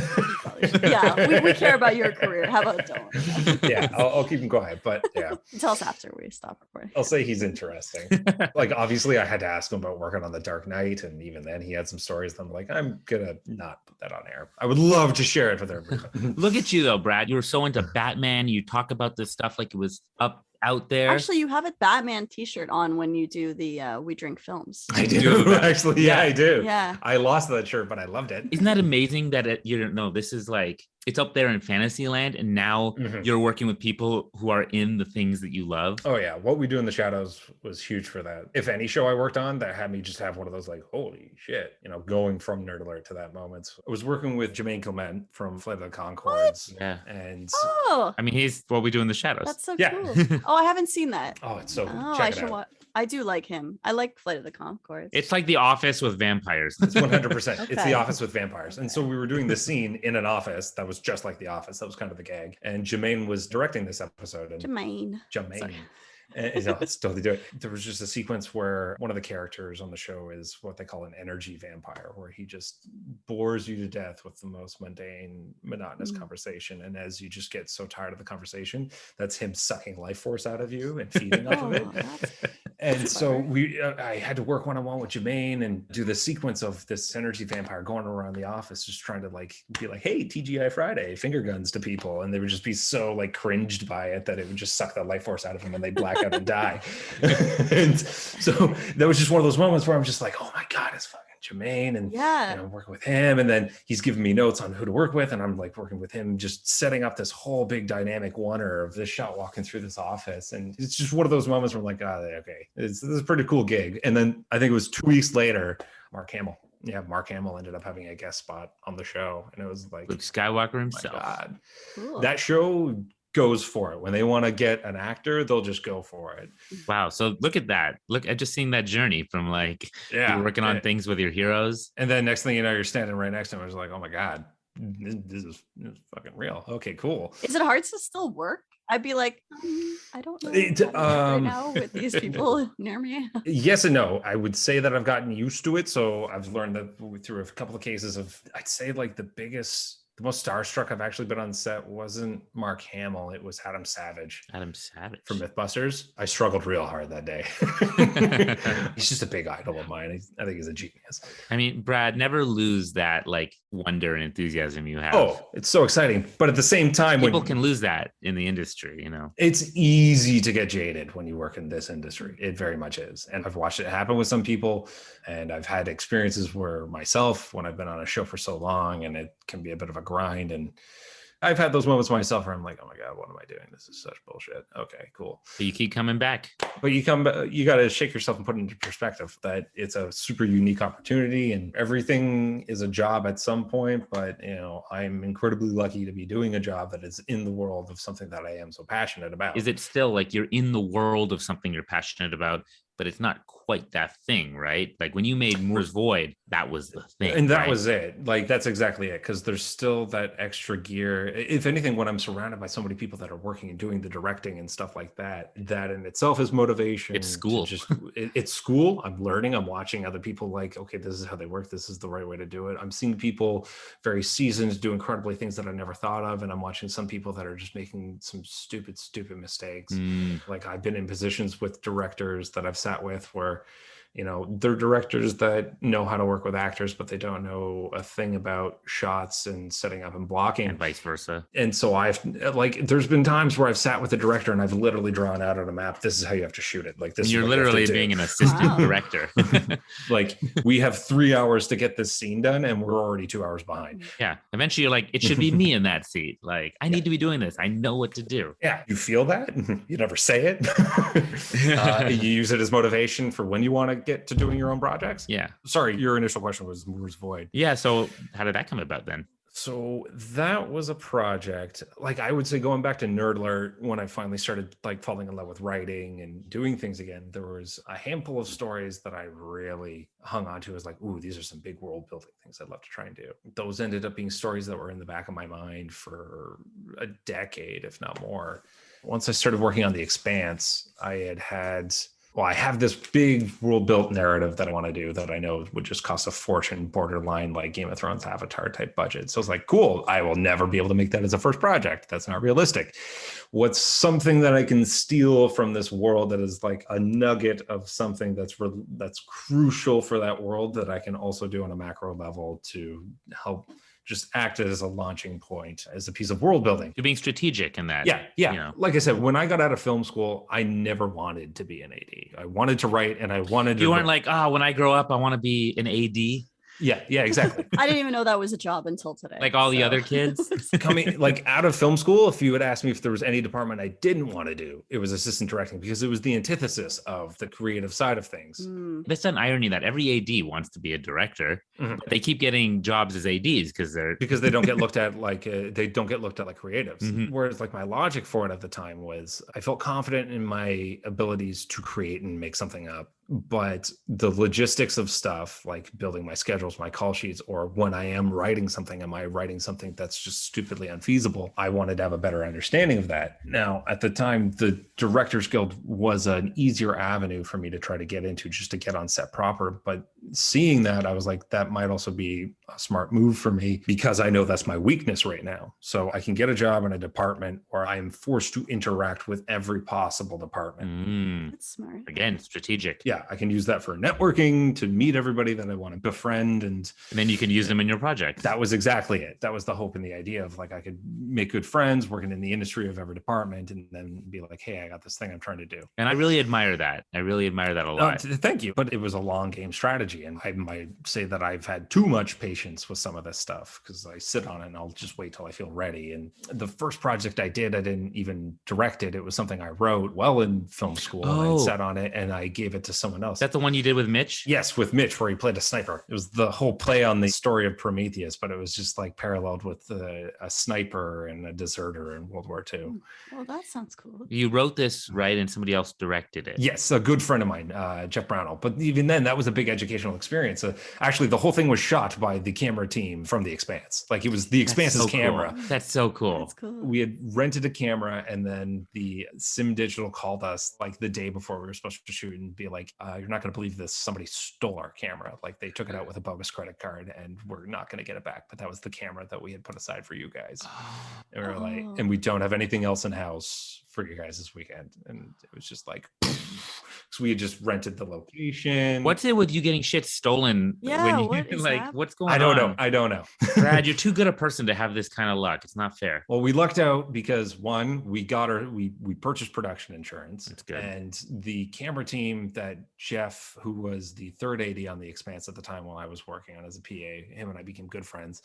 [SPEAKER 1] Yeah, we care about your career. How about don't?
[SPEAKER 2] Yeah, I'll keep him quiet, but yeah.
[SPEAKER 1] Tell us after we stop recording.
[SPEAKER 2] I'll say he's interesting. Like, obviously, I had to ask him about working on The Dark Knight, and even then he had some stories that I'm like, I'm gonna not put that on air. I would love to share it with everybody.
[SPEAKER 3] Look at you though, Brad. You were so into Batman. You talk about this stuff like it was out there.
[SPEAKER 1] Actually, you have a Batman t-shirt on when you do the We Drink Films.
[SPEAKER 2] I do. Actually, yeah, I do.
[SPEAKER 1] Yeah.
[SPEAKER 2] I lost that shirt, but I loved it.
[SPEAKER 3] Isn't that amazing that you don't know, this is like, it's up there in fantasy land, and now you're working with people who are in the things that you love.
[SPEAKER 2] Oh yeah, What We Do in the Shadows was huge for that. If any show I worked on that had me just have one of those like, holy shit, going from Nerd Alert to that moment. I was working with Jermaine Clement from Flight of the Conchords.
[SPEAKER 3] What? Yeah.
[SPEAKER 2] And
[SPEAKER 3] I mean, he's What We Do in the Shadows.
[SPEAKER 1] That's so cool. Oh, I haven't seen that.
[SPEAKER 2] Oh, it's so
[SPEAKER 1] I should watch. I do like him. I like Flight of the Conchords.
[SPEAKER 3] It's like The Office with vampires.
[SPEAKER 2] It's 100%. It's The Office with vampires. And so we were doing this scene in an office that was just like The Office. That was kind of the gag. And Jermaine was directing this episode. And Jermaine. And let's totally do it. There was just a sequence where one of the characters on the show is what they call an energy vampire, where he just bores you to death with the most mundane, monotonous conversation. And as you just get so tired of the conversation, that's him sucking life force out of you and feeding off of it. And so I had to work one-on-one with Jermaine and do the sequence of this energy vampire going around the office, just trying to be like, hey, TGI Friday, finger guns to people. And they would just be so like cringed by it that it would just suck the life force out of them and they black out and die. And so that was just one of those moments where I'm just like, oh my God, it's fucking Jermaine. And I'm working with him. And then he's giving me notes on who to work with. And I'm like working with him, just setting up this whole big dynamic wonder of this shot walking through this office. And it's just one of those moments where I'm like, okay, this is a pretty cool gig. And then I think it was 2 weeks later, Mark Hamill ended up having a guest spot on the show. And it was like
[SPEAKER 3] Luke Skywalker himself.
[SPEAKER 2] My God. Cool. That show goes for it. When they want to get an actor, they'll just go for it.
[SPEAKER 3] Wow. So look at that. Look at just seeing that journey from like you're working on things with your heroes.
[SPEAKER 2] And then next thing you know, you're standing right next to him. I was like, oh my God, this is fucking real. Okay, cool.
[SPEAKER 1] Is it hard to still work? I'd be like, I don't know right now with these people near me.
[SPEAKER 2] Yes and no. I would say that I've gotten used to it. So I've learned that through a couple of cases of, I'd say like the most starstruck I've actually been on set wasn't Mark Hamill. It was Adam Savage. From Mythbusters. I struggled real hard that day. He's just a big idol of mine. I think he's a genius.
[SPEAKER 3] I mean, Brad, never lose that like wonder and enthusiasm you have.
[SPEAKER 2] Oh, it's so exciting. But at the same time,
[SPEAKER 3] people can lose that in the industry,
[SPEAKER 2] It's easy to get jaded when you work in this industry. It very much is. And I've watched it happen with some people. And I've had experiences where myself, when I've been on a show for so long, and it can be a bit of a grind, and I've had those moments myself where I'm like, oh my God, what am I doing? This is such bullshit. Okay, cool.
[SPEAKER 3] But you keep coming back.
[SPEAKER 2] But you got to shake yourself and put it into perspective that it's a super unique opportunity and everything is a job at some point. But, I'm incredibly lucky to be doing a job that is in the world of something that I am so passionate about.
[SPEAKER 3] Is it still like you're in the world of something you're passionate about, but it's not quite that thing, right? Like when you made Moore's Void, that was the thing.
[SPEAKER 2] And that was it. Like, that's exactly it. Because there's still that extra gear. If anything, when I'm surrounded by so many people that are working and doing the directing and stuff like that, that in itself is motivation.
[SPEAKER 3] It's school.
[SPEAKER 2] It's school. I'm learning. I'm watching other people like, okay, this is how they work. This is the right way to do it. I'm seeing people very seasoned do incredibly things that I never thought of. And I'm watching some people that are just making some stupid mistakes. Like I've been in positions with directors that I've sat with where they're directors that know how to work with actors, but they don't know a thing about shots and setting up and blocking,
[SPEAKER 3] and vice versa.
[SPEAKER 2] And so there's been times where I've sat with the director and I've literally drawn out on a map, this is how you have to shoot it. Like this,
[SPEAKER 3] you're literally being an assistant director.
[SPEAKER 2] Like we have 3 hours to get this scene done and we're already 2 hours behind.
[SPEAKER 3] Yeah. Eventually you're like, it should be me in that seat. Like I need to be doing this. I know what to do.
[SPEAKER 2] Yeah. You feel that. You never say it. You use it as motivation for when you want to get to doing your own projects.
[SPEAKER 3] Yeah.
[SPEAKER 2] Sorry, your initial question was Moore's Void.
[SPEAKER 3] Yeah. So how did that come about then?
[SPEAKER 2] So that was a project, like I would say, going back to Nerd Alert, when I finally started like falling in love with writing and doing things again, there was a handful of stories that I really hung on to as like, ooh, these are some big world building things I'd love to try and do. Those ended up being stories that were in the back of my mind for a decade, if not more. Once I started working on The Expanse, I have this big world built narrative that I want to do that I know would just cost a fortune, borderline like Game of Thrones Avatar type budget. So it's like, cool, I will never be able to make that as a first project. That's not realistic. What's something that I can steal from this world that is like a nugget of something that's crucial for that world that I can also do on a macro level to help just act as a launching point, as a piece of world building.
[SPEAKER 3] You're being strategic in that.
[SPEAKER 2] Yeah. You know? Like I said, when I got out of film school, I never wanted to be an AD. I wanted to write, and I wanted to.
[SPEAKER 3] You weren't like, when I grow up, I want to be an AD.
[SPEAKER 2] Yeah, exactly.
[SPEAKER 1] I didn't even know that was a job until today.
[SPEAKER 3] Like all the other kids
[SPEAKER 2] coming like out of film school. If you had asked me if there was any department I didn't want to do, it was assistant directing, because it was the antithesis of the creative side of things.
[SPEAKER 3] That's an irony that every AD wants to be a director. But they keep getting jobs as ADs because
[SPEAKER 2] they don't get looked at like creatives. Whereas like my logic for it at the time was I felt confident in my abilities to create and make something up. But the logistics of stuff like building my schedules, my call sheets, or when I am writing something, am I writing something that's just stupidly unfeasible? I wanted to have a better understanding of that. Now, at the time, the Directors Guild was an easier avenue for me to try to get into just to get on set proper. But seeing that, I was like, that might also be a smart move for me because I know that's my weakness right now. So I can get a job in a department where I am forced to interact with every possible department.
[SPEAKER 1] That's smart.
[SPEAKER 3] Again, strategic.
[SPEAKER 2] Yeah, I can use that for networking, to meet everybody that I want to befriend. And
[SPEAKER 3] then you can use them in your project.
[SPEAKER 2] That was exactly it. That was the hope and the idea of like, I could make good friends working in the industry of every department and then be like, hey, I got this thing I'm trying to do.
[SPEAKER 3] And I really admire that. I really admire that a lot.
[SPEAKER 2] Thank you. But it was a long game strategy. And I might say that I've had too much patience with some of this stuff because I sit on it and I'll just wait till I feel ready. And the first project I didn't even direct it. It was something I wrote while in film school and sat on it, and I gave it to someone else.
[SPEAKER 3] That's the one you did with Mitch?
[SPEAKER 2] Yes, with Mitch, where he played a sniper. It was the whole play on the story of Prometheus, but it was just like paralleled with a sniper and a deserter in World War II.
[SPEAKER 1] Well, that sounds cool.
[SPEAKER 3] You wrote this, right? And somebody else directed it.
[SPEAKER 2] Yes, a good friend of mine, Jeff Brownell. But even then, that was a big educational experience. Actually, the whole thing was shot by the camera team from The Expanse. Like, it was The Expanse's camera.
[SPEAKER 3] Cool. That's so cool.
[SPEAKER 1] That's cool.
[SPEAKER 2] We had rented a camera, and then the Sim Digital called us like the day before we were supposed to shoot and be like, you're not going to believe this. Somebody stole our camera. Like, they took it out with a bogus credit card, and we're not going to get it back. But that was the camera that we had put aside for you guys. And we were like, and we don't have anything else in house for you guys this weekend. And it was just like, so we had just rented the location.
[SPEAKER 3] What's it with you getting shit stolen?
[SPEAKER 1] Yeah,
[SPEAKER 3] when you, like, what's going on?
[SPEAKER 2] I don't know.
[SPEAKER 3] Brad, you're too good a person to have this kind of luck. It's not fair.
[SPEAKER 2] Well, we lucked out because one, we purchased production insurance.
[SPEAKER 3] That's good.
[SPEAKER 2] And the camera team that Jeff, who was the third AD on The Expanse at the time while I was working on as a PA, him and I became good friends.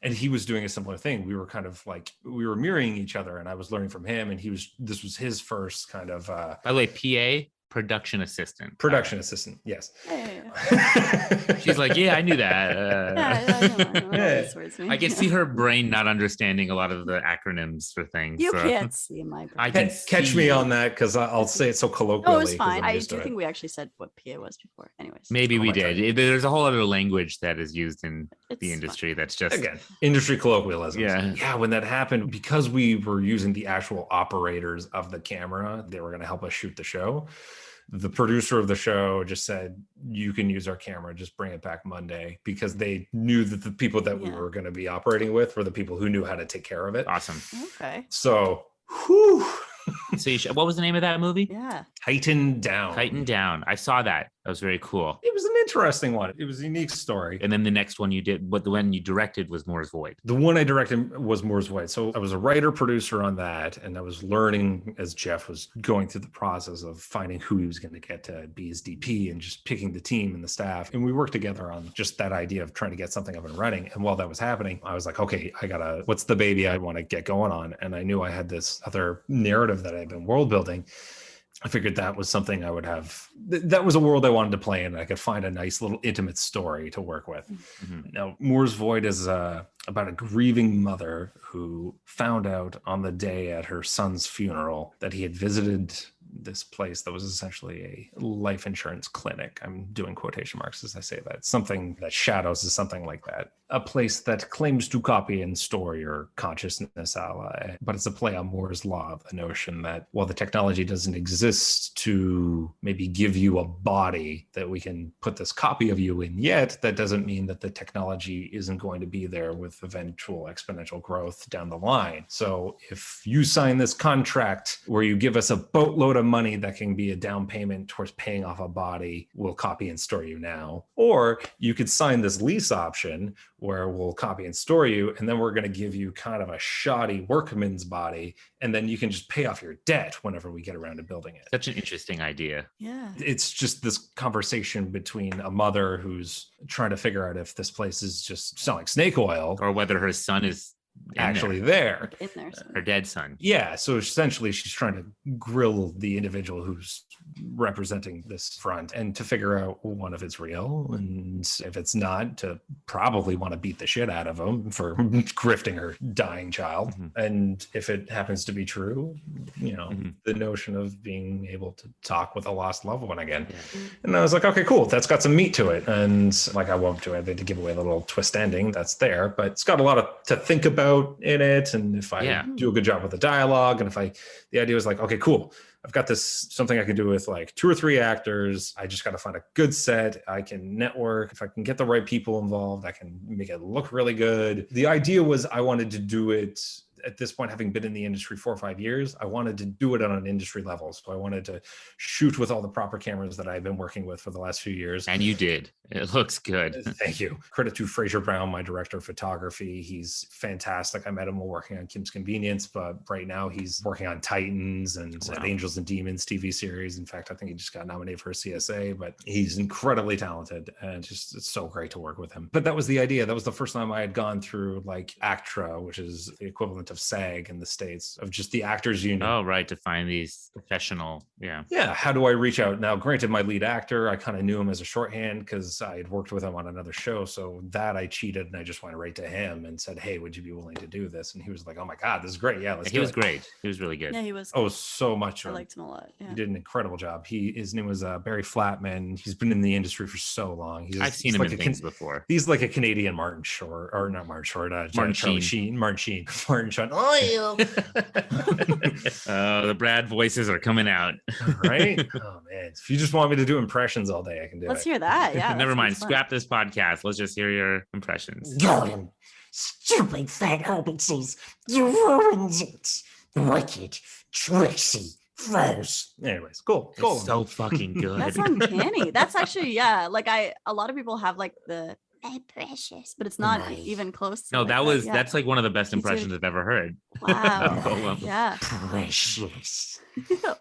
[SPEAKER 2] And he was doing a similar thing. We were kind of like, we were mirroring each other, and I was learning from him. And this was his first kind of
[SPEAKER 3] by the way, PA, production assistant.
[SPEAKER 2] Assistant, yes.
[SPEAKER 1] Yeah.
[SPEAKER 3] She's like, yeah, I knew that.
[SPEAKER 1] I
[SPEAKER 3] I can see her brain not understanding a lot of the acronyms for things.
[SPEAKER 1] You can't see my brain.
[SPEAKER 3] I can
[SPEAKER 2] catch me on that because I'll say it so colloquially.
[SPEAKER 1] Oh, it's fine. I do think we actually said what PA was before. Anyways.
[SPEAKER 3] Maybe we did. There's a whole other language that is used in the industry that's just...
[SPEAKER 2] Again, industry colloquialism.
[SPEAKER 3] Yeah.
[SPEAKER 2] Yeah, when that happened, because we were using the actual operators of the camera, they were going to help us shoot the show. The producer of the show just said, you can use our camera, just bring it back Monday, because they knew that the people that we were going to be operating with were the people who knew how to take care of it.
[SPEAKER 3] Awesome.
[SPEAKER 1] Okay.
[SPEAKER 2] So, whew.
[SPEAKER 3] So what was the name of that movie?
[SPEAKER 1] Yeah.
[SPEAKER 2] Tighten Down.
[SPEAKER 3] Tighten Down. I saw that. That was very cool.
[SPEAKER 2] It was an interesting one. It was a unique story.
[SPEAKER 3] And then the next one you did, but the one you directed was Moore's Void.
[SPEAKER 2] The one I directed was Moore's Void. So I was a writer producer on that, and I was learning as Jeff was going through the process of finding who he was going to get to be his DP and just picking the team and the staff. And we worked together on just that idea of trying to get something up and running. And while that was happening, I was like, okay, what's the baby I want to get going on? And I knew I had this other narrative that I've been world building. I figured that was something I would have. That was a world I wanted to play in. I could find a nice little intimate story to work with. Mm-hmm. Now, Moore's Void is about a grieving mother who found out on the day at her son's funeral that he had visited this place that was essentially a life insurance clinic. I'm doing quotation marks as I say that. Something that shadows is something like that. A place that claims to copy and store your consciousness, but it's a play on Moore's law, the notion that while the technology doesn't exist to maybe give you a body that we can put this copy of you in yet, that doesn't mean that the technology isn't going to be there with eventual exponential growth down the line. So if you sign this contract where you give us a boatload of money that can be a down payment towards paying off a body, we'll copy and store you now. Or you could sign this lease option where we'll copy and store you, and then we're going to give you kind of a shoddy workman's body, and then you can just pay off your debt whenever we get around to building it.
[SPEAKER 3] Such an interesting idea.
[SPEAKER 1] Yeah.
[SPEAKER 2] It's just this conversation between a mother who's trying to figure out if this place is just selling snake oil
[SPEAKER 3] or whether her son is
[SPEAKER 2] actually there.
[SPEAKER 1] In there.
[SPEAKER 3] Her dead son.
[SPEAKER 2] Yeah. So essentially she's trying to grill the individual who's representing this front and to figure out one, if it's real, and if it's not, to probably want to beat the shit out of him for grifting her dying child. Mm-hmm. And if it happens to be true, the notion of being able to talk with a lost loved one again. Yeah. And I was like, okay, cool. That's got some meat to it. And like, I won't do it. They had to give away the little twist ending that's there, but it's got a lot to think about in it. And if I do a good job with the dialogue, and the idea was like, okay, cool. I've got this, something I can do with like 2 or 3 actors. I just got to find a good set. I can network. If I can get the right people involved, I can make it look really good. The idea was I wanted to do it at this point, having been in the industry 4 or 5 years, I wanted to do it on an industry level. So I wanted to shoot with all the proper cameras that I've been working with for the last few years.
[SPEAKER 3] And you did. It looks good.
[SPEAKER 2] Thank you. Credit to Fraser Brown, my director of photography. He's fantastic. I met him while working on Kim's Convenience, but right now he's working on Titans and Angels and Demons TV series. In fact, I think he just got nominated for a CSA, but he's incredibly talented and just, it's so great to work with him. But that was the idea. That was the first time I had gone through like ACTRA, which is the equivalent of SAG in the States, of just the actors union.
[SPEAKER 3] Oh, right. To find these professional. Yeah.
[SPEAKER 2] How do I reach out? Now, granted, my lead actor, I kind of knew him as a shorthand because I had worked with him on another show. So that I cheated and I just went right to him and said, hey, would you be willing to do this? And he was like, oh my God, this is great. Yeah, let's do it.
[SPEAKER 3] He was great. He was really good.
[SPEAKER 1] Yeah, he was.
[SPEAKER 2] Oh, so much.
[SPEAKER 1] I liked him a lot. Yeah.
[SPEAKER 2] He did an incredible job. His name was Barry Flatman. He's been in the industry for so long.
[SPEAKER 3] I've seen him in things before.
[SPEAKER 2] He's like a Canadian Martin Short, or not Martin Short, Martin Sheen. Martin Short.
[SPEAKER 3] Oh, the Brad voices are coming out.
[SPEAKER 2] Right? Oh man, if you just want me to do impressions all day, I can do
[SPEAKER 1] Let's hear that. Yeah.
[SPEAKER 3] Never mind. Scrap this podcast. Let's just hear your impressions.
[SPEAKER 4] Jordan, stupid fat hobbitses, you ruined it. Wicked, tricksy, gross.
[SPEAKER 2] Anyways, cool.
[SPEAKER 3] It's so fucking good.
[SPEAKER 1] That's uncanny. That's actually, a lot of people have like the precious, but it's not even close to
[SPEAKER 3] that's like one of the best impressions I've ever heard.
[SPEAKER 1] Wow. Yeah.
[SPEAKER 4] Precious.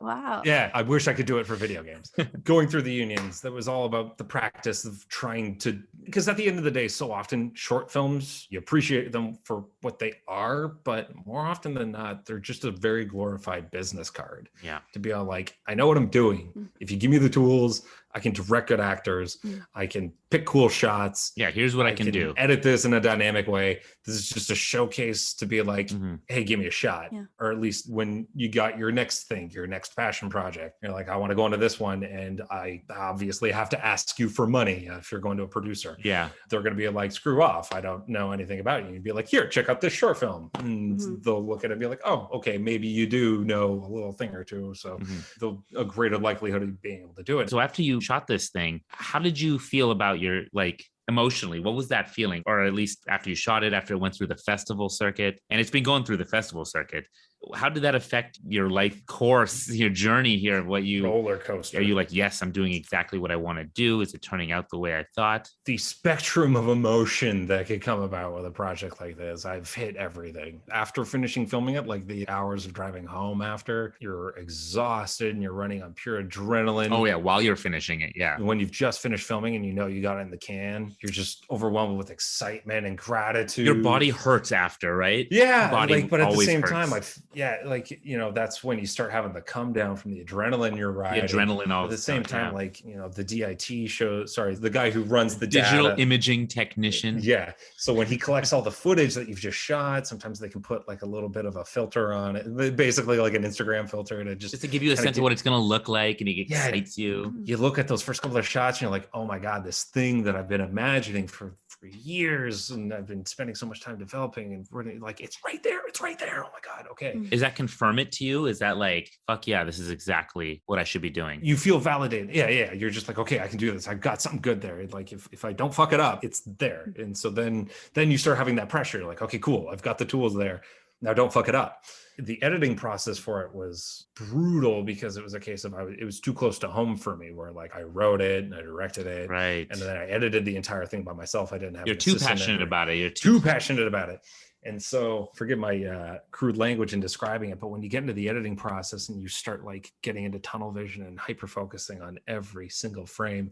[SPEAKER 1] Wow.
[SPEAKER 2] Yeah, I wish I could do it for video games. Going through the unions, that was all about the practice of trying to, because at the end of the day, so often short films, you appreciate them for what they are, but more often than not, they're just a very glorified business card.
[SPEAKER 3] Yeah.
[SPEAKER 2] To be all like, I know what I'm doing. If you give me the tools, I can direct good actors. I can pick cool shots.
[SPEAKER 3] Yeah, here's what I can do.
[SPEAKER 2] Edit this in a dynamic way. This is just a showcase to be like, hey, give me a shot.
[SPEAKER 1] Yeah.
[SPEAKER 2] Or at least when you got your next thing, your next passion project, you're like, I want to go into this one. And I obviously have to ask you for money if you're going to a producer.
[SPEAKER 3] Yeah.
[SPEAKER 2] They're going to be like, screw off. I don't know anything about you. You'd be like, here, check out this short film. And they'll look at it and be like, oh, okay, maybe you do know a little thing or two. So they'll a greater likelihood of being able to do it.
[SPEAKER 3] So after you shot this thing, how did you feel about your, like, emotionally? What was that feeling? Or at least after you shot it, after it went through the festival circuit, and it's been going through the festival circuit, how did that affect your life course, your journey here of what you
[SPEAKER 2] roller coaster?
[SPEAKER 3] Are you like, yes, I'm doing exactly what I want to do? Is it turning out the way I thought?
[SPEAKER 2] The spectrum of emotion that could come about with a project like this, I've hit everything. After finishing filming it, like the hours of driving home after, you're exhausted and you're running on pure adrenaline.
[SPEAKER 3] Oh yeah, while you're finishing it, yeah.
[SPEAKER 2] When you've just finished filming and you know you got it in the can, you're just overwhelmed with excitement and gratitude.
[SPEAKER 3] Your body hurts after, right?
[SPEAKER 2] Yeah,
[SPEAKER 3] body
[SPEAKER 2] but at the same
[SPEAKER 3] hurts.
[SPEAKER 2] time, Yeah, like, you know, that's when you start having the come down from the adrenaline you're riding.
[SPEAKER 3] The adrenaline all
[SPEAKER 2] at the same time, like, you know, the DIT show, sorry, the guy who runs the
[SPEAKER 3] digital
[SPEAKER 2] data,
[SPEAKER 3] imaging technician.
[SPEAKER 2] Yeah. So when he collects all the footage that you've just shot, sometimes they can put like a little bit of a filter on it, basically like an Instagram filter to just
[SPEAKER 3] to give you a sense of what it's going to look like, and it excites you.
[SPEAKER 2] You look at those first couple of shots and you're like, oh my God, this thing that I've been imagining for years and I've been spending so much time developing, and really, like, it's right there. Oh my God. Okay.
[SPEAKER 3] Is that confirm it to you? Is that like, fuck yeah, this is exactly what I should be doing?
[SPEAKER 2] You feel validated. Yeah. You're just like, okay, I can do this. I've got something good there. Like if I don't fuck it up, it's there. And so then you start having that pressure. You're like, okay, cool. I've got the tools there. Now don't fuck it up. The editing process for it was brutal because it was a case of it was too close to home for me, where like I wrote it and I directed it,
[SPEAKER 3] right,
[SPEAKER 2] and then I edited the entire thing by myself. I didn't have.
[SPEAKER 3] You're too passionate about it. You're
[SPEAKER 2] too passionate about it. And so, forgive my crude language in describing it, but when you get into the editing process and you start like getting into tunnel vision and hyper focusing on every single frame,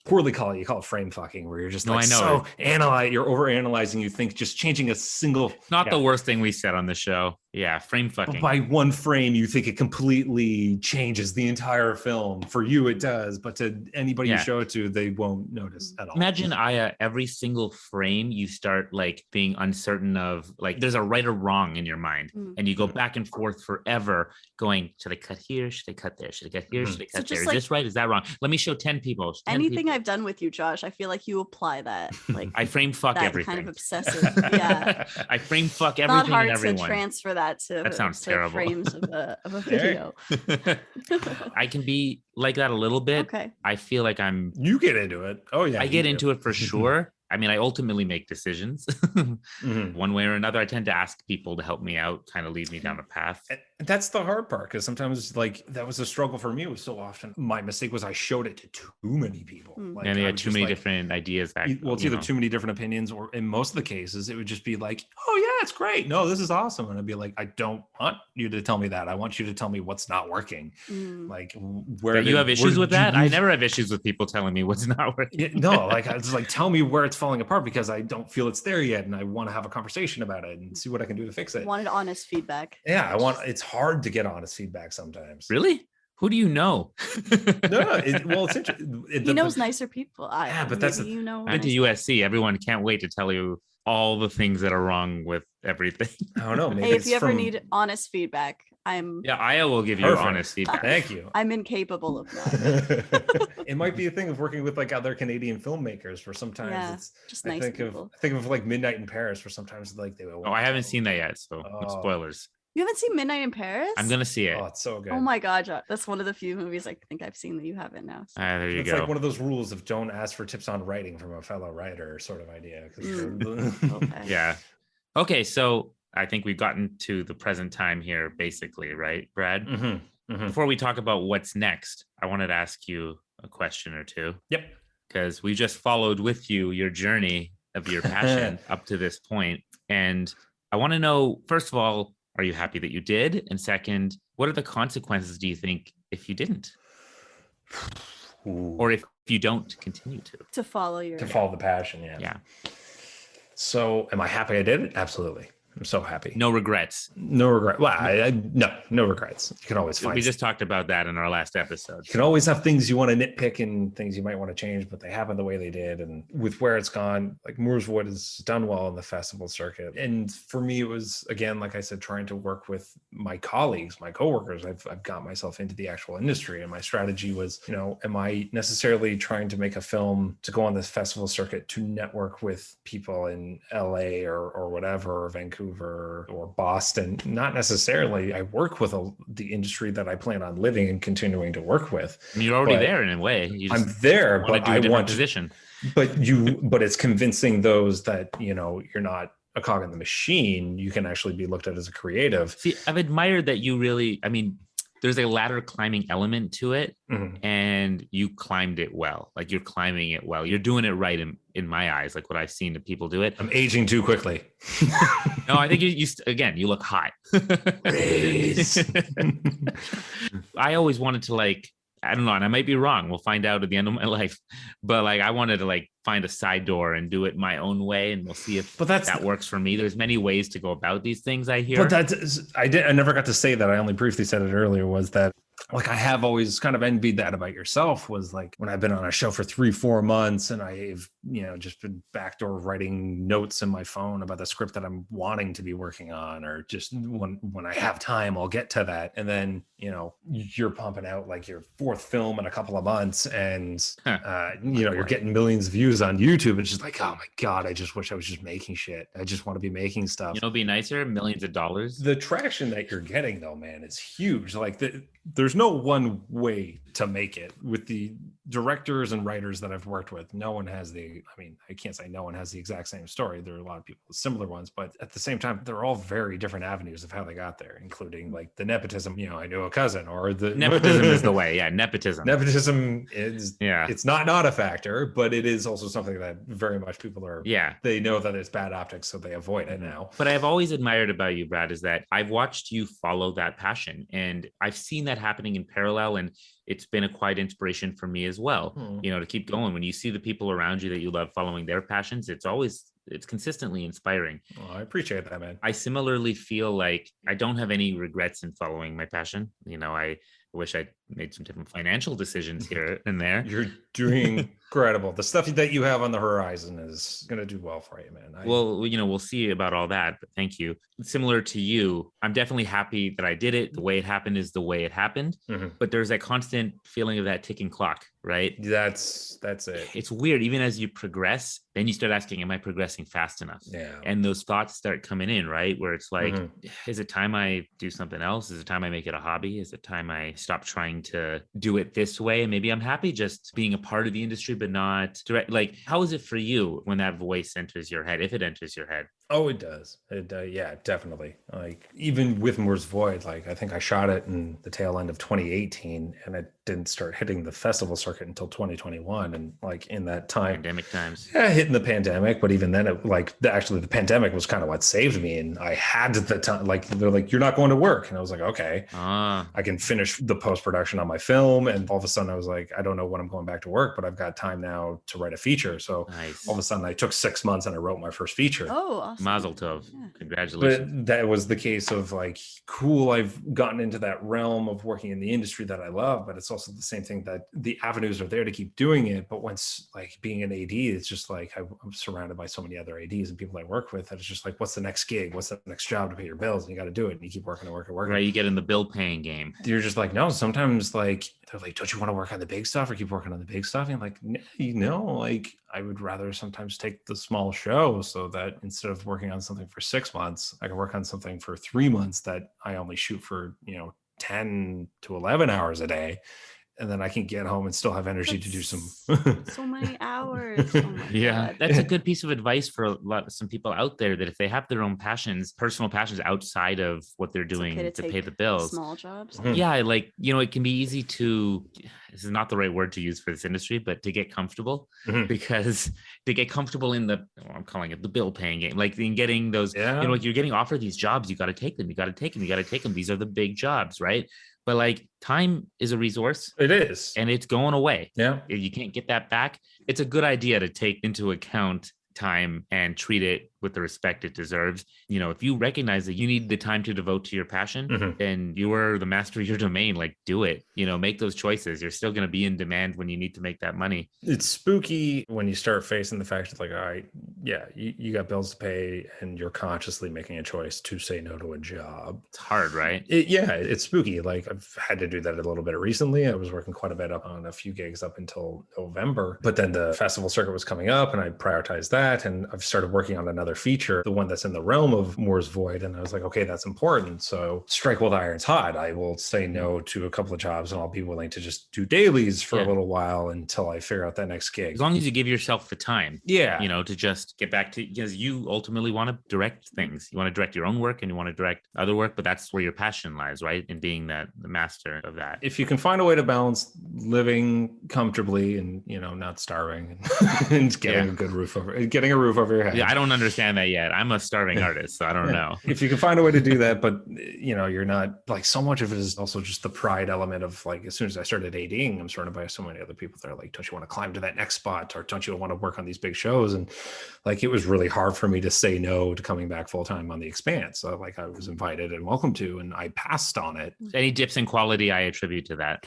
[SPEAKER 2] you call it frame fucking, where you're just you're over analyzing. You think just changing a single,
[SPEAKER 3] not the worst thing we said on the show. Yeah, frame fucking.
[SPEAKER 2] But by one frame, you think it completely changes the entire film. For you, it does, but to anybody you show it to, they won't notice at all.
[SPEAKER 3] Imagine, Aya, every single frame you start like being uncertain of, like there's a right or wrong in your mind, and you go back and forth forever, going, should I cut here? Should I cut there? Should I cut here? Should I cut there? Is this right? Is that wrong? Let me show 10 people.
[SPEAKER 1] Anything I've done with you, Josh, I feel like you apply that. Like
[SPEAKER 3] I frame fuck
[SPEAKER 1] that
[SPEAKER 3] everything.
[SPEAKER 1] Kind of obsessive. Yeah.
[SPEAKER 3] I frame fuck everything.
[SPEAKER 1] Not hard
[SPEAKER 3] and everyone.
[SPEAKER 1] To transfer that to.
[SPEAKER 3] That sounds terrible.
[SPEAKER 1] Frames of a video.
[SPEAKER 3] I can be like that a little bit.
[SPEAKER 1] Okay.
[SPEAKER 3] I feel like
[SPEAKER 2] you get into it. Oh yeah.
[SPEAKER 3] I get into it for sure. I mean, I ultimately make decisions one way or another. I tend to ask people to help me out, kind of lead me down a path.
[SPEAKER 2] And that's the hard part, because sometimes like that was a struggle for me. It was so often my mistake was I showed it to too many people. Like,
[SPEAKER 3] and they had too many different ideas.
[SPEAKER 2] It's either too many different opinions, or in most of the cases, it would just be like, oh yeah, it's great. No, this is awesome. And I'd be like, I don't want you to tell me that. I want you to tell me what's not working. Like where
[SPEAKER 3] you have issues with that? I never have issues with people telling me what's not working.
[SPEAKER 2] No, like I was like, tell me where it's falling apart, because I don't feel it's there yet, and I want to have a conversation about it and see what I can do to fix it.
[SPEAKER 1] Wanted honest feedback.
[SPEAKER 2] Yeah, it's hard to get honest feedback sometimes.
[SPEAKER 3] Really? Who do you know?
[SPEAKER 2] It's interesting.
[SPEAKER 1] He knows nicer people.
[SPEAKER 2] But that's
[SPEAKER 3] I've been to USC. Everyone can't wait to tell you all the things that are wrong with everything.
[SPEAKER 2] I don't know. Maybe
[SPEAKER 1] hey, if you ever need honest feedback,
[SPEAKER 3] Aya will give you honest feedback.
[SPEAKER 2] Thank you.
[SPEAKER 1] I'm incapable of that.
[SPEAKER 2] It might be a thing of working with like other Canadian filmmakers, where sometimes it's
[SPEAKER 1] just nice people.
[SPEAKER 2] I think of like Midnight in Paris, where sometimes like they will.
[SPEAKER 3] I haven't seen that yet, so no spoilers.
[SPEAKER 1] You haven't seen Midnight in Paris?
[SPEAKER 3] I'm gonna see it.
[SPEAKER 2] Oh, it's so good.
[SPEAKER 1] Oh my God, that's one of the few movies I think I've seen that you haven't now. So.
[SPEAKER 3] There you go.
[SPEAKER 2] It's like one of those rules of don't ask for tips on writing from a fellow writer sort of idea.
[SPEAKER 1] Okay.
[SPEAKER 3] Yeah. Okay, so I think we've gotten to the present time here, basically, right, Brad? Before we talk about what's next, I wanted to ask you a question or two.
[SPEAKER 2] Yep.
[SPEAKER 3] Because we just followed with you your journey of your passion up to this point. And I want to know, first of all, are you happy that you did? And second, what are the consequences, do you think, if you didn't? Or if you don't continue
[SPEAKER 1] to follow
[SPEAKER 2] the passion? Yeah. So am I happy I did it? Absolutely. I'm so happy.
[SPEAKER 3] No regrets.
[SPEAKER 2] No regret. Well, no regrets. You can always find.
[SPEAKER 3] We just talked about that in our last episode.
[SPEAKER 2] You can always have things you want to nitpick and things you might want to change, but they happen the way they did. And with where it's gone, like Mooreswood has done well in the festival circuit. And for me, it was, again, like I said, trying to work with my colleagues, my coworkers. I've got myself into the actual industry, and my strategy was, am I necessarily trying to make a film to go on this festival circuit to network with people in LA or whatever, or Vancouver or Boston? Not necessarily. I work with the industry that I plan on living and continuing to work with.
[SPEAKER 3] You're already there in a way.
[SPEAKER 2] I'm there, but I want
[SPEAKER 3] position.
[SPEAKER 2] But it's convincing those that, you're not a cog in the machine. You can actually be looked at as a creative.
[SPEAKER 3] See, I've admired that you really, there's a ladder climbing element to it, and you climbed it well. Like, you're climbing it well. You're doing it right in my eyes, like what I've seen the people do it.
[SPEAKER 2] I'm aging too quickly.
[SPEAKER 3] No, I think you look hot. I always wanted to I don't know, and I might be wrong. We'll find out at the end of my life. But like, I wanted to like find a side door and do it my own way, and we'll see if that works for me. There's many ways to go about these things, I hear.
[SPEAKER 2] But I never got to say that. I only briefly said it earlier, was that like I have always kind of envied that about yourself, was like when I've been on a show for 3-4 months and I've, you know, just been backdoor writing notes in my phone about the script that I'm wanting to be working on, or just when I have time, I'll get to that. And then, you know, you're pumping out like your 4th film in a couple of months, and you know, you're getting millions of views on YouTube. It's just like, oh my God, I just wish I was just making shit. I just want to be making stuff.
[SPEAKER 3] You know, be nicer, millions of dollars.
[SPEAKER 2] The traction that you're getting though, man, is huge. Like there's no one way to make it. With the directors and writers that I've worked with, no one has I can't say no one has the exact same story. There are a lot of people with similar ones, but at the same time, they're all very different avenues of how they got there, including like the nepotism. You know, I knew a cousin, or the
[SPEAKER 3] nepotism is the way. Yeah, nepotism.
[SPEAKER 2] Nepotism is, it's not a factor, but it is also something that very much people are. Yeah, they know that it's bad optics, so they avoid it now.
[SPEAKER 3] But I've always admired about you, Brad, is that I've watched you follow that passion, and I've seen that happening in parallel, and it's been a quite inspiration for me as well, you know, to keep going. When you see the people around you that you love following their passions, it's consistently inspiring.
[SPEAKER 2] Oh, I appreciate that, man.
[SPEAKER 3] I similarly feel like I don't have any regrets in following my passion. You know, I wish I made some different financial decisions here and there.
[SPEAKER 2] You're doing incredible. The stuff that you have on the horizon is going to do well for you, man.
[SPEAKER 3] Well, you know, we'll see about all that, but thank you. Similar to you, I'm definitely happy that I did it. The way it happened is the way it happened. But there's that constant feeling of that ticking clock, right?
[SPEAKER 2] That's it.
[SPEAKER 3] It's weird. Even as you progress, then you start asking, am I progressing fast enough?
[SPEAKER 2] Yeah.
[SPEAKER 3] And those thoughts start coming in, right? Where it's like, is it time I do something else? Is it time I make it a hobby? Is it time I stop trying to do it this way? And maybe I'm happy just being a part of the industry, but not direct. Like, how is it for you when that voice enters your head, if it enters your head?
[SPEAKER 2] Oh, it does. Yeah, definitely. Like even with Moore's Void, like I think I shot it in the tail end of 2018, and it didn't start hitting the festival circuit until 2021. And like in that time,
[SPEAKER 3] pandemic times,
[SPEAKER 2] hitting the pandemic. But even then, the pandemic was kind of what saved me. And I had the time. Like they're like, you're not going to work, and I was like, okay, I can finish the post production on my film. And all of a sudden, I was like, I don't know when I'm going back to work, but I've got time now to write a feature. So all of a sudden, I took 6 months and I wrote my first feature.
[SPEAKER 1] Oh, awesome.
[SPEAKER 3] Mazel tov. Yeah. Congratulations.
[SPEAKER 2] But that was the case of like, cool, I've gotten into that realm of working in the industry that I love, but it's also the same thing that the avenues are there to keep doing it. But once like being an AD, it's just like I'm surrounded by so many other ADs and people I work with that it's just like, what's the next gig? What's the next job to pay your bills? And you got to do it. And you keep working and working.
[SPEAKER 3] Right. You get in the bill paying game.
[SPEAKER 2] You're just like, no, sometimes like, they're like, don't you want to work on the big stuff or keep working on the big stuff? And I'm like, no, like I would rather sometimes take the small show so that instead of working on something for 6 months, I can work on something for 3 months that I only shoot for, 10 to 11 hours a day. And then I can get home and still have energy to do some
[SPEAKER 1] so many hours. Oh
[SPEAKER 3] God. That's a good piece of advice for some people out there, that if they have their own passions, personal passions outside of what they're doing to pay the bills,
[SPEAKER 1] small jobs.
[SPEAKER 3] Yeah, like, it can be easy to, this is not the right word to use for this industry, but to get comfortable, because to get comfortable in I'm calling it the bill paying game, like in getting those, like you're getting offered these jobs, you got to take them. These are the big jobs, right? But like time is a resource.
[SPEAKER 2] It is.
[SPEAKER 3] And it's going away.
[SPEAKER 2] Yeah.
[SPEAKER 3] If you can't get that back, it's a good idea to take into account time and treat it with the respect it deserves. If you recognize that you need the time to devote to your passion, then you are the master of your domain. Like, do it, make those choices. You're still going to be in demand when you need to make that money.
[SPEAKER 2] It's spooky when you start facing the fact that like, all right, yeah, you got bills to pay and you're consciously making a choice to say no to a job.
[SPEAKER 3] It's hard, right?
[SPEAKER 2] It's spooky. Like I've had to do that a little bit recently. I was working quite a bit up on a few gigs up until November, but then the festival circuit was coming up and I prioritized that. And I've started working on another feature, the one that's in the realm of Moore's Void. And I was like, okay, that's important. So strike while the iron's hot. I will say no to a couple of jobs and I'll be willing to just do dailies for a little while until I figure out that next gig.
[SPEAKER 3] As long as you give yourself the time,
[SPEAKER 2] to
[SPEAKER 3] just get back to, because you ultimately want to direct things. You want to direct your own work and you want to direct other work, but that's where your passion lies, right? In being the master of that.
[SPEAKER 2] If you can find a way to balance living comfortably and, not starving and getting a good roof over your head.
[SPEAKER 3] Yeah, I don't understand that yet. I'm a starving artist, so I don't know.
[SPEAKER 2] If you can find a way to do that, but you're not like, so much of it is also just the pride element of like, as soon as I started ADing, I'm surrounded by so many other people that are like, don't you want to climb to that next spot, or don't you want to work on these big shows? And like, it was really hard for me to say no to coming back full time on the Expanse. So like, I was invited and welcome to, and I passed on it.
[SPEAKER 3] Any dips in quality I attribute to that.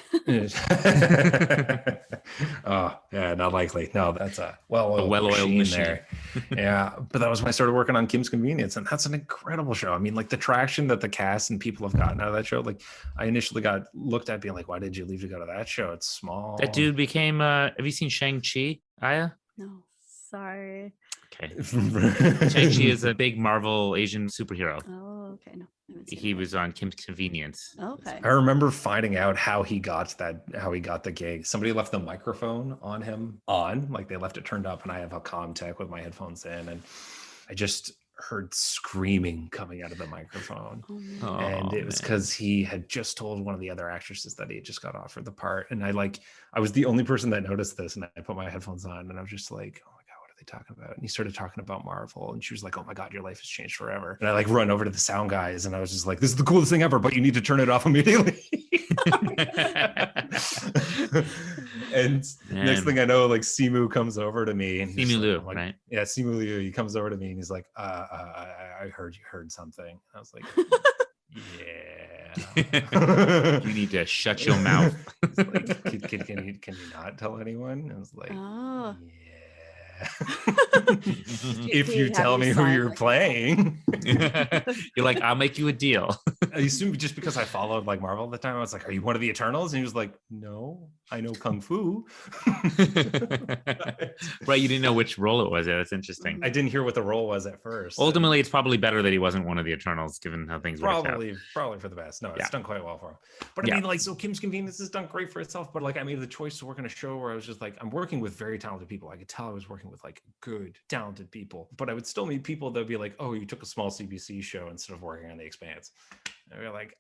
[SPEAKER 2] Oh yeah, not likely. No, that's a well-oiled
[SPEAKER 3] machine
[SPEAKER 2] there. Yeah, but that was when I started working on Kim's Convenience, and that's an incredible show. I mean, like the traction that the cast and people have gotten out of that show. Like, I initially got looked at being like, "Why did you leave to go to that show? It's small."
[SPEAKER 3] That dude became. Have you seen Shang-Chi, Aya?
[SPEAKER 1] No, sorry.
[SPEAKER 3] Okay. Shang-Chi is a big Marvel Asian superhero.
[SPEAKER 1] Oh, okay. No, I haven't seen
[SPEAKER 3] He
[SPEAKER 1] it.
[SPEAKER 3] was on Kim's Convenience.
[SPEAKER 1] Okay.
[SPEAKER 2] I remember finding out how he got the gig. Somebody left the microphone on him like they left it turned up, and I have a comm tech with my headphones in, and I just heard screaming coming out of the microphone.
[SPEAKER 1] Oh,
[SPEAKER 2] And it was because he had just told one of the other actresses that he had just got offered the part. And I was the only person that noticed this, and I put my headphones on, and I was just like, oh my God, what are they talking about? And he started talking about Marvel, and she was like, oh my God, your life has changed forever. And I like run over to the sound guys, and I was just like, this is the coolest thing ever, but you need to turn it off immediately. And next thing I know, like Simu comes over to me, and
[SPEAKER 3] Simu Liu,
[SPEAKER 2] like,
[SPEAKER 3] right?
[SPEAKER 2] Yeah, Simu Liu. He comes over to me and he's like, I heard you heard something. I was like, yeah.
[SPEAKER 3] You need to shut your mouth.
[SPEAKER 2] He's like, can you not tell anyone? I was like,
[SPEAKER 1] Oh.
[SPEAKER 2] yeah. If you tell me who you're playing.
[SPEAKER 3] You're like, I'll make you a deal.
[SPEAKER 2] I assume just because I followed like Marvel at the time, I was like, are you one of the Eternals? And he was like, no, I know Kung Fu.
[SPEAKER 3] Right, you didn't know which role it was. Yeah, that's interesting.
[SPEAKER 2] I didn't hear what the role was at first.
[SPEAKER 3] Ultimately, it's probably better that he wasn't one of the Eternals, given how things worked out.
[SPEAKER 2] Probably for the best. No, it's done quite well for him. But I mean, like, so Kim's Convenience has done great for itself. But like, I made the choice to work on a show where I was just like, I'm working with very talented people. I could tell I was working with like good, talented people. But I would still meet people that would be like, oh, you took a small CBC show instead of working on The Expanse. And we're like,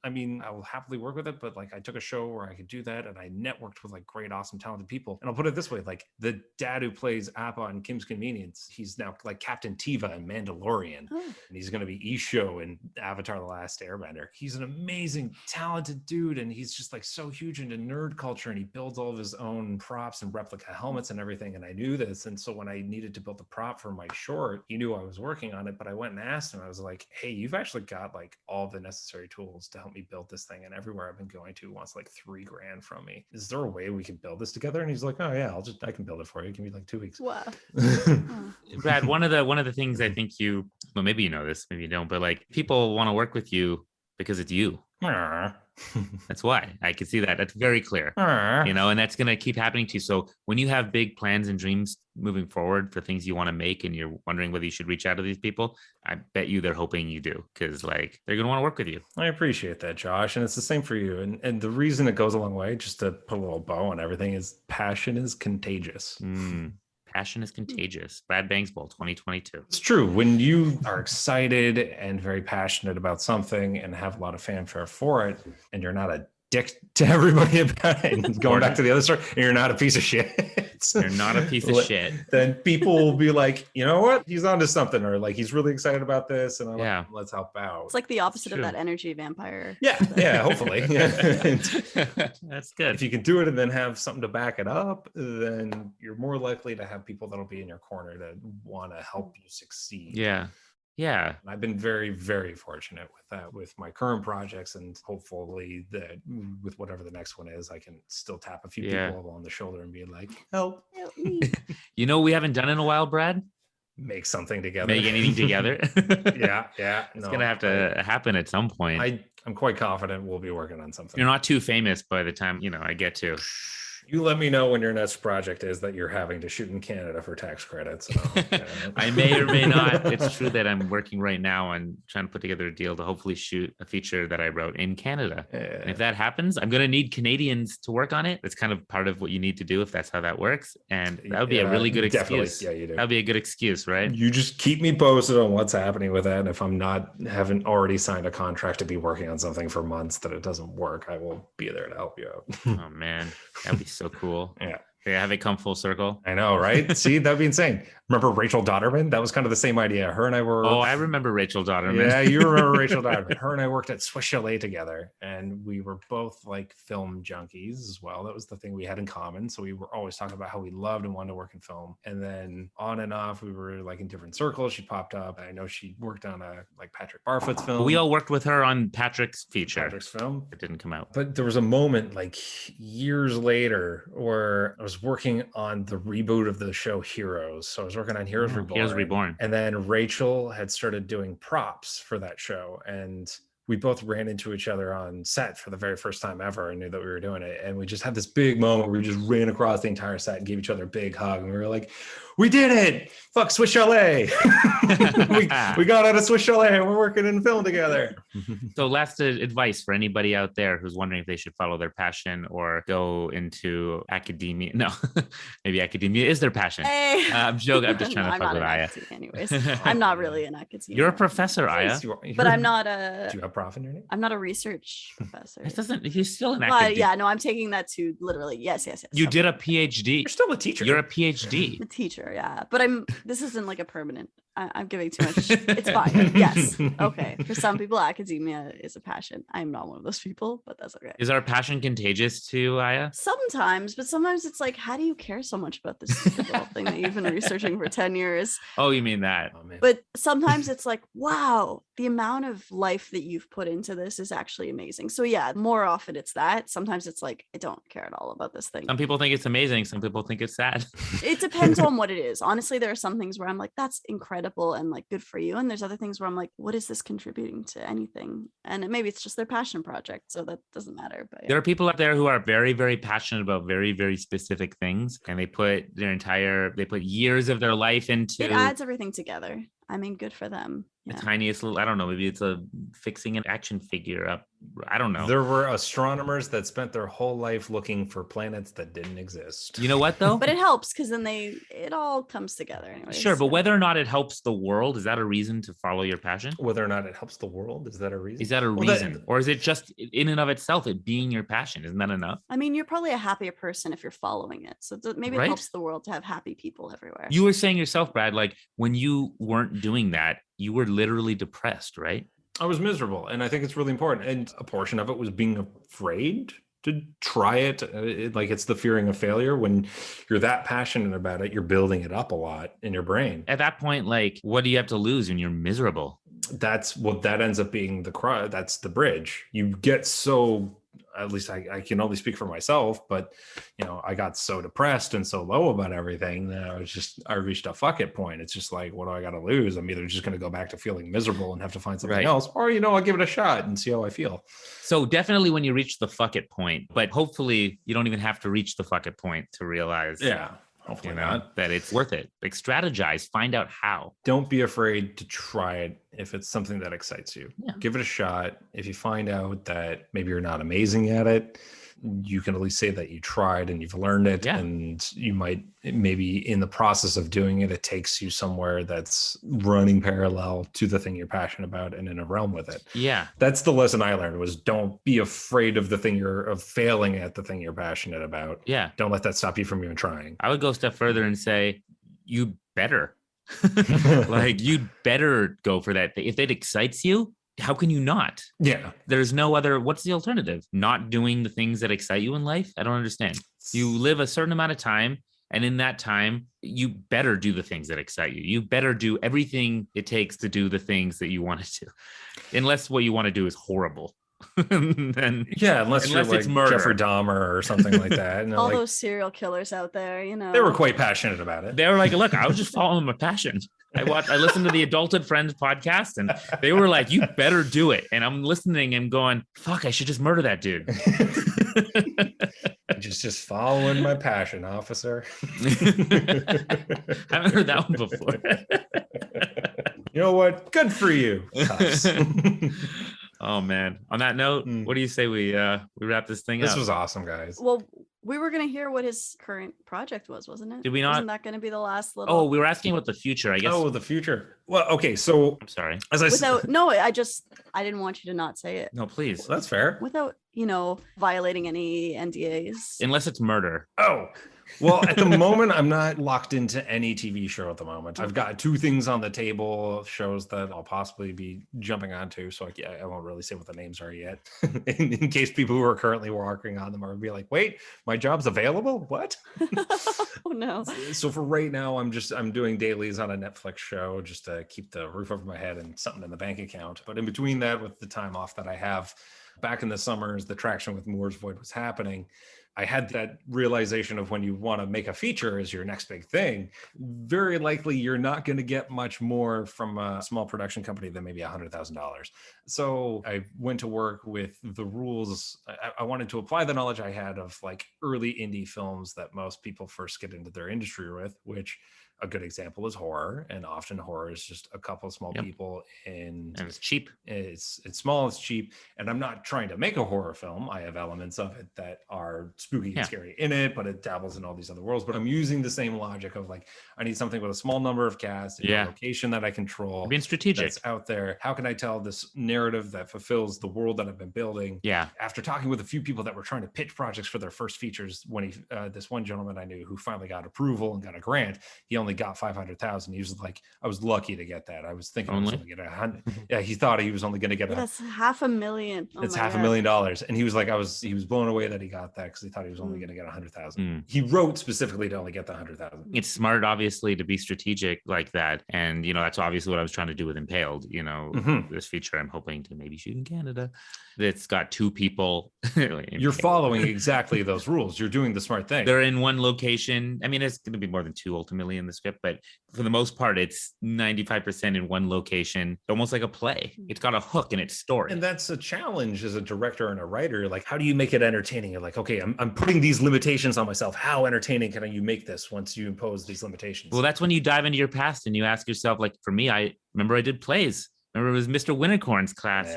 [SPEAKER 2] I mean, I will happily work with it, but like, I took a show where I could do that, and I networked with like great, awesome, talented people. And I'll put it this way: like the dad who plays Appa in Kim's Convenience, he's now like Captain Teva in Mandalorian, and he's going to be Isho in Avatar: The Last Airbender. He's an amazing, talented dude, and he's just like so huge into nerd culture, and he builds all of his own props and replica helmets and everything. And I knew this, and so when I needed to build the prop for my short, he knew I was working on it. But I went and asked him. I was like, "Hey, you've actually got like all the necessary tools to help me build this thing, and everywhere I've been going to wants like $3,000 from me. Is there a way we can build this together?" And he's like, "Oh yeah, I can build it for you. Give me like 2 weeks."
[SPEAKER 1] Wow.
[SPEAKER 3] Brad, one of the things I think well, maybe you know this, maybe you don't, but like people want to work with you because it's you. That's why. I can see that. That's very clear. And that's going to keep happening to you. So when you have big plans and dreams moving forward for things you want to make, and you're wondering whether you should reach out to these people, I bet you they're hoping you do, because like they're going to want to work with you.
[SPEAKER 2] I appreciate that, Josh. And it's the same for you. And the reason it goes a long way, just to put a little bow on everything, is passion is contagious.
[SPEAKER 3] Passion is contagious. Brad Bangsboll, 2022.
[SPEAKER 2] It's true. When you are excited and very passionate about something and have a lot of fanfare for it, and you're not a dick to everybody about it, and going back to the other story, and you're not a piece of shit.
[SPEAKER 3] You're not a piece of shit.
[SPEAKER 2] Then people will be like, you know what? He's onto something, or like he's really excited about this, and let's help out.
[SPEAKER 1] It's like the opposite of that energy vampire.
[SPEAKER 2] Yeah, hopefully.
[SPEAKER 3] That's good.
[SPEAKER 2] If you can do it and then have something to back it up, then you're more likely to have people that'll be in your corner to want to help you succeed.
[SPEAKER 3] Yeah.
[SPEAKER 2] I've been very, very fortunate with that, with my current projects, and hopefully that with whatever the next one is, I can still tap a few people on the shoulder and be like, help me.
[SPEAKER 3] You know, we haven't done in a while, Brad.
[SPEAKER 2] Make something together.
[SPEAKER 3] Make anything together.
[SPEAKER 2] Yeah.
[SPEAKER 3] It's going to have to happen at some point.
[SPEAKER 2] I'm quite confident we'll be working on something.
[SPEAKER 3] You're not too famous by the time, I get to.
[SPEAKER 2] You let me know when your next project is that you're having to shoot in Canada for tax credits.
[SPEAKER 3] I may or may not. It's true that I'm working right now on trying to put together a deal to hopefully shoot a feature that I wrote in Canada. And if that happens, I'm going to need Canadians to work on it. It's kind of part of what you need to do if that's how that works. And that would be a really good excuse.
[SPEAKER 2] Yeah, you do.
[SPEAKER 3] That'd be a good excuse, right?
[SPEAKER 2] You just keep me posted on what's happening with that. And if I'm haven't already signed a contract to be working on something for months that it doesn't work, I will be there to help you out.
[SPEAKER 3] Oh man, that'd be so cool.
[SPEAKER 2] Yeah.
[SPEAKER 3] Yeah, have it come full circle.
[SPEAKER 2] I know, right? See, that'd be insane. Remember Rachel Dodderman? That was kind of the same idea. Her and I were.
[SPEAKER 3] Oh, I remember Rachel Dodderman.
[SPEAKER 2] Yeah, you remember Rachel Dodderman. Her and I worked at Swiss Chalet together, and we were both like film junkies as well. That was the thing we had in common. So we were always talking about how we loved and wanted to work in film. And then on and off, we were like in different circles. She popped up. I know she worked on a like Patrick Barfoot's film.
[SPEAKER 3] We all worked with her on Patrick's feature.
[SPEAKER 2] Patrick's film.
[SPEAKER 3] It didn't come out.
[SPEAKER 2] But there was a moment like years later where I was working on the reboot of the show Heroes. So I was working on Heroes Reborn.
[SPEAKER 3] Heroes Reborn.
[SPEAKER 2] And then Rachel had started doing props for that show. And we both ran into each other on set for the very first time ever and knew that we were doing it. And we just had this big moment where we just ran across the entire set and gave each other a big hug. And we were like, we did it. Fuck Swiss Chalet. we got out of Swiss Chalet and we're working in film together.
[SPEAKER 3] So last advice for anybody out there who's wondering if they should follow their passion or go into academia. No, maybe academia is their passion.
[SPEAKER 1] Hey.
[SPEAKER 3] I'm joking. I'm just trying to
[SPEAKER 1] I'm
[SPEAKER 3] fuck
[SPEAKER 1] not
[SPEAKER 3] with
[SPEAKER 1] in
[SPEAKER 3] Aya.
[SPEAKER 1] academia anyways. I'm not really in academia.
[SPEAKER 3] You're a professor, Aya.
[SPEAKER 1] But I'm not a.
[SPEAKER 2] Do you have prof in your name?
[SPEAKER 1] I'm not a research professor.
[SPEAKER 3] It doesn't. He's still an academia.
[SPEAKER 1] Yeah, no, I'm taking that to literally. Yes.
[SPEAKER 3] You did a PhD.
[SPEAKER 2] You're still a teacher.
[SPEAKER 3] You're a PhD.
[SPEAKER 1] I'm a teacher, yeah. But this isn't like a permanent. I'm giving too much. It's fine. Yes. Okay. For some people, academia is a passion. I'm not one of those people, but that's okay.
[SPEAKER 3] Is our passion contagious to Aya?
[SPEAKER 1] Sometimes, but sometimes it's like, how do you care so much about this little thing that you've been researching for 10 years?
[SPEAKER 3] Oh, you mean that?
[SPEAKER 2] Oh, man.
[SPEAKER 1] But sometimes it's like, wow, the amount of life that you've put into this is actually amazing. So yeah, more often it's that. Sometimes it's like, I don't care at all about this thing.
[SPEAKER 3] Some people think it's amazing. Some people think it's sad.
[SPEAKER 1] It depends on what it is. Honestly, there are some things where I'm like, that's incredible and like good for you. And there's other things where I'm like, what is this contributing to anything? And maybe it's just their passion project. So that doesn't matter. But yeah.
[SPEAKER 3] There are people out there who are very, very passionate about very, very specific things. And they put years of their life into
[SPEAKER 1] it adds everything together. I mean, good for them.
[SPEAKER 3] The
[SPEAKER 1] Yeah.
[SPEAKER 3] tiniest little, I don't know, maybe it's fixing an action figure up. I don't know.
[SPEAKER 2] There were astronomers that spent their whole life looking for planets that didn't exist.
[SPEAKER 3] You know what though?
[SPEAKER 1] But it helps because then it all comes together anyway.
[SPEAKER 3] Sure, but whether or not it helps the world, is that a reason to follow your passion?
[SPEAKER 2] Whether or not it helps the world, is that a reason?
[SPEAKER 3] Is that a reason? Or is it just in and of itself, it being your passion? Isn't that enough?
[SPEAKER 1] I mean, you're probably a happier person if you're following it. So maybe
[SPEAKER 3] Right?
[SPEAKER 1] it helps the world to have happy people everywhere.
[SPEAKER 3] You were saying yourself, Brad, like when you weren't doing that, you were literally depressed, right?
[SPEAKER 2] I was miserable, and I think it's really important. And a portion of it was being afraid to try it. Like it's the fearing of failure. When you're that passionate about it, you're building it up a lot in your brain.
[SPEAKER 3] At that point, like, what do you have to lose when you're miserable?
[SPEAKER 2] That's what that ends up being that's the bridge. You get so, at least I can only speak for myself, but I got so depressed and so low about everything that I reached a fuck it point. It's just like, what do I got to lose? I'm either just going to go back to feeling miserable and have to find something else, or, I'll give it a shot and see how I feel.
[SPEAKER 3] So definitely when you reach the fuck it point, but hopefully you don't even have to reach the fuck it point to realize.
[SPEAKER 2] Yeah. Hopefully not.
[SPEAKER 3] That it's worth it. Like strategize, find out how.
[SPEAKER 2] Don't be afraid to try it if it's something that excites you.
[SPEAKER 3] Yeah.
[SPEAKER 2] Give it a shot. If you find out that maybe you're not amazing at it, you can at least say that you tried and you've learned it.
[SPEAKER 3] Yeah.
[SPEAKER 2] And you might, maybe in the process of doing it, it takes you somewhere that's running parallel to the thing you're passionate about and in a realm with it.
[SPEAKER 3] Yeah.
[SPEAKER 2] That's the lesson I learned, was don't be afraid of of failing at the thing you're passionate about.
[SPEAKER 3] Yeah.
[SPEAKER 2] Don't let that stop you from even trying.
[SPEAKER 3] I would go a step further and say, you better. Like, you'd better go for that. If it excites you, how can you not?
[SPEAKER 2] Yeah.
[SPEAKER 3] There's no other, what's the alternative? Not doing the things that excite you in life? I don't understand. You live a certain amount of time, and in that time, you better do the things that excite you. You better do everything it takes to do the things that you want to do. Unless what you want to do is horrible. Then
[SPEAKER 2] unless you're like
[SPEAKER 3] it's murder.
[SPEAKER 2] Jeffrey Dahmer or something like that. And
[SPEAKER 1] all those serial killers out there,
[SPEAKER 2] they were quite passionate about it.
[SPEAKER 3] They were like, look, I was just following my passion. I listened to the Adulthood Friends podcast, and they were like, you better do it. And I'm listening and going, fuck, I should just murder that dude.
[SPEAKER 2] just following my passion, officer.
[SPEAKER 3] Haven't heard that one before.
[SPEAKER 2] You know what? Good for you.
[SPEAKER 3] Oh man. On that note, what do you say we wrap this thing up?
[SPEAKER 2] This was awesome, guys.
[SPEAKER 1] Well, we were going to hear what his current project wasn't it?
[SPEAKER 3] Did we not?
[SPEAKER 1] Wasn't that going to be the last little?
[SPEAKER 3] Oh, we were asking about the future, I guess.
[SPEAKER 2] Oh, the future. Well, okay. So
[SPEAKER 3] I'm sorry.
[SPEAKER 2] as I
[SPEAKER 1] Without, no, I didn't want you to not say it.
[SPEAKER 3] No, please.
[SPEAKER 2] That's fair.
[SPEAKER 1] Without, violating any NDAs.
[SPEAKER 3] Unless it's murder.
[SPEAKER 2] Oh, well, at the moment, I'm not locked into any TV show at the moment. I've got 2 things on the table, shows that I'll possibly be jumping onto. So I won't really say what the names are yet, in case people who are currently working on them are be like, wait, my job's available? What?
[SPEAKER 1] Oh, no.
[SPEAKER 2] So for right now, I'm doing dailies on a Netflix show just to keep the roof over my head and something in the bank account. But in between that, with the time off that I have, back in the summers, the traction with Moore's Void was happening. I had that realization of when you want to make a feature as your next big thing, very likely you're not going to get much more from a small production company than maybe $100,000. So I went to work with the rules. I wanted to apply the knowledge I had of like early indie films that most people first get into their industry with, which a good example is horror, and often horror is just a couple of small people, and
[SPEAKER 3] it's cheap.
[SPEAKER 2] It's small, it's cheap, and I'm not trying to make a horror film. I have elements of it that are spooky and scary in it, but it dabbles in all these other worlds. But I'm using the same logic of like, I need something with a small number of cast, a location that I control,
[SPEAKER 3] being strategic,
[SPEAKER 2] that's out there. How can I tell this narrative that fulfills the world that I've been building?
[SPEAKER 3] Yeah.
[SPEAKER 2] After talking with a few people that were trying to pitch projects for their first features, when this one gentleman I knew who finally got approval and got a grant, he only got 500,000. He was like, I was lucky to get that. I was thinking I was only going to get 100. Yeah, he thought he was only going to get
[SPEAKER 1] that's $500,000. Oh,
[SPEAKER 2] it's $500,000, and he was like, he was blown away that he got that because he thought he was only going to get 100,000. He wrote specifically to only get the 100,000.
[SPEAKER 3] It's smart, obviously, to be strategic like that, and that's obviously what I was trying to do with Impaled. This feature I'm hoping to maybe shoot in Canada. It's got 2 people.
[SPEAKER 2] You're following exactly those rules. You're doing the smart thing.
[SPEAKER 3] They're in one location. I mean, it's going to be more than 2 ultimately in the script, but for the most part, it's 95% in one location, almost like a play. It's got a hook in its story.
[SPEAKER 2] And that's a challenge as a director and a writer. Like, how do you make it entertaining? You're like, okay, I'm putting these limitations on myself. How entertaining can you make this once you impose these limitations?
[SPEAKER 3] Well, that's when you dive into your past and you ask yourself, like, for me, I remember I did plays. Remember it was Mr. Wintercorn's class,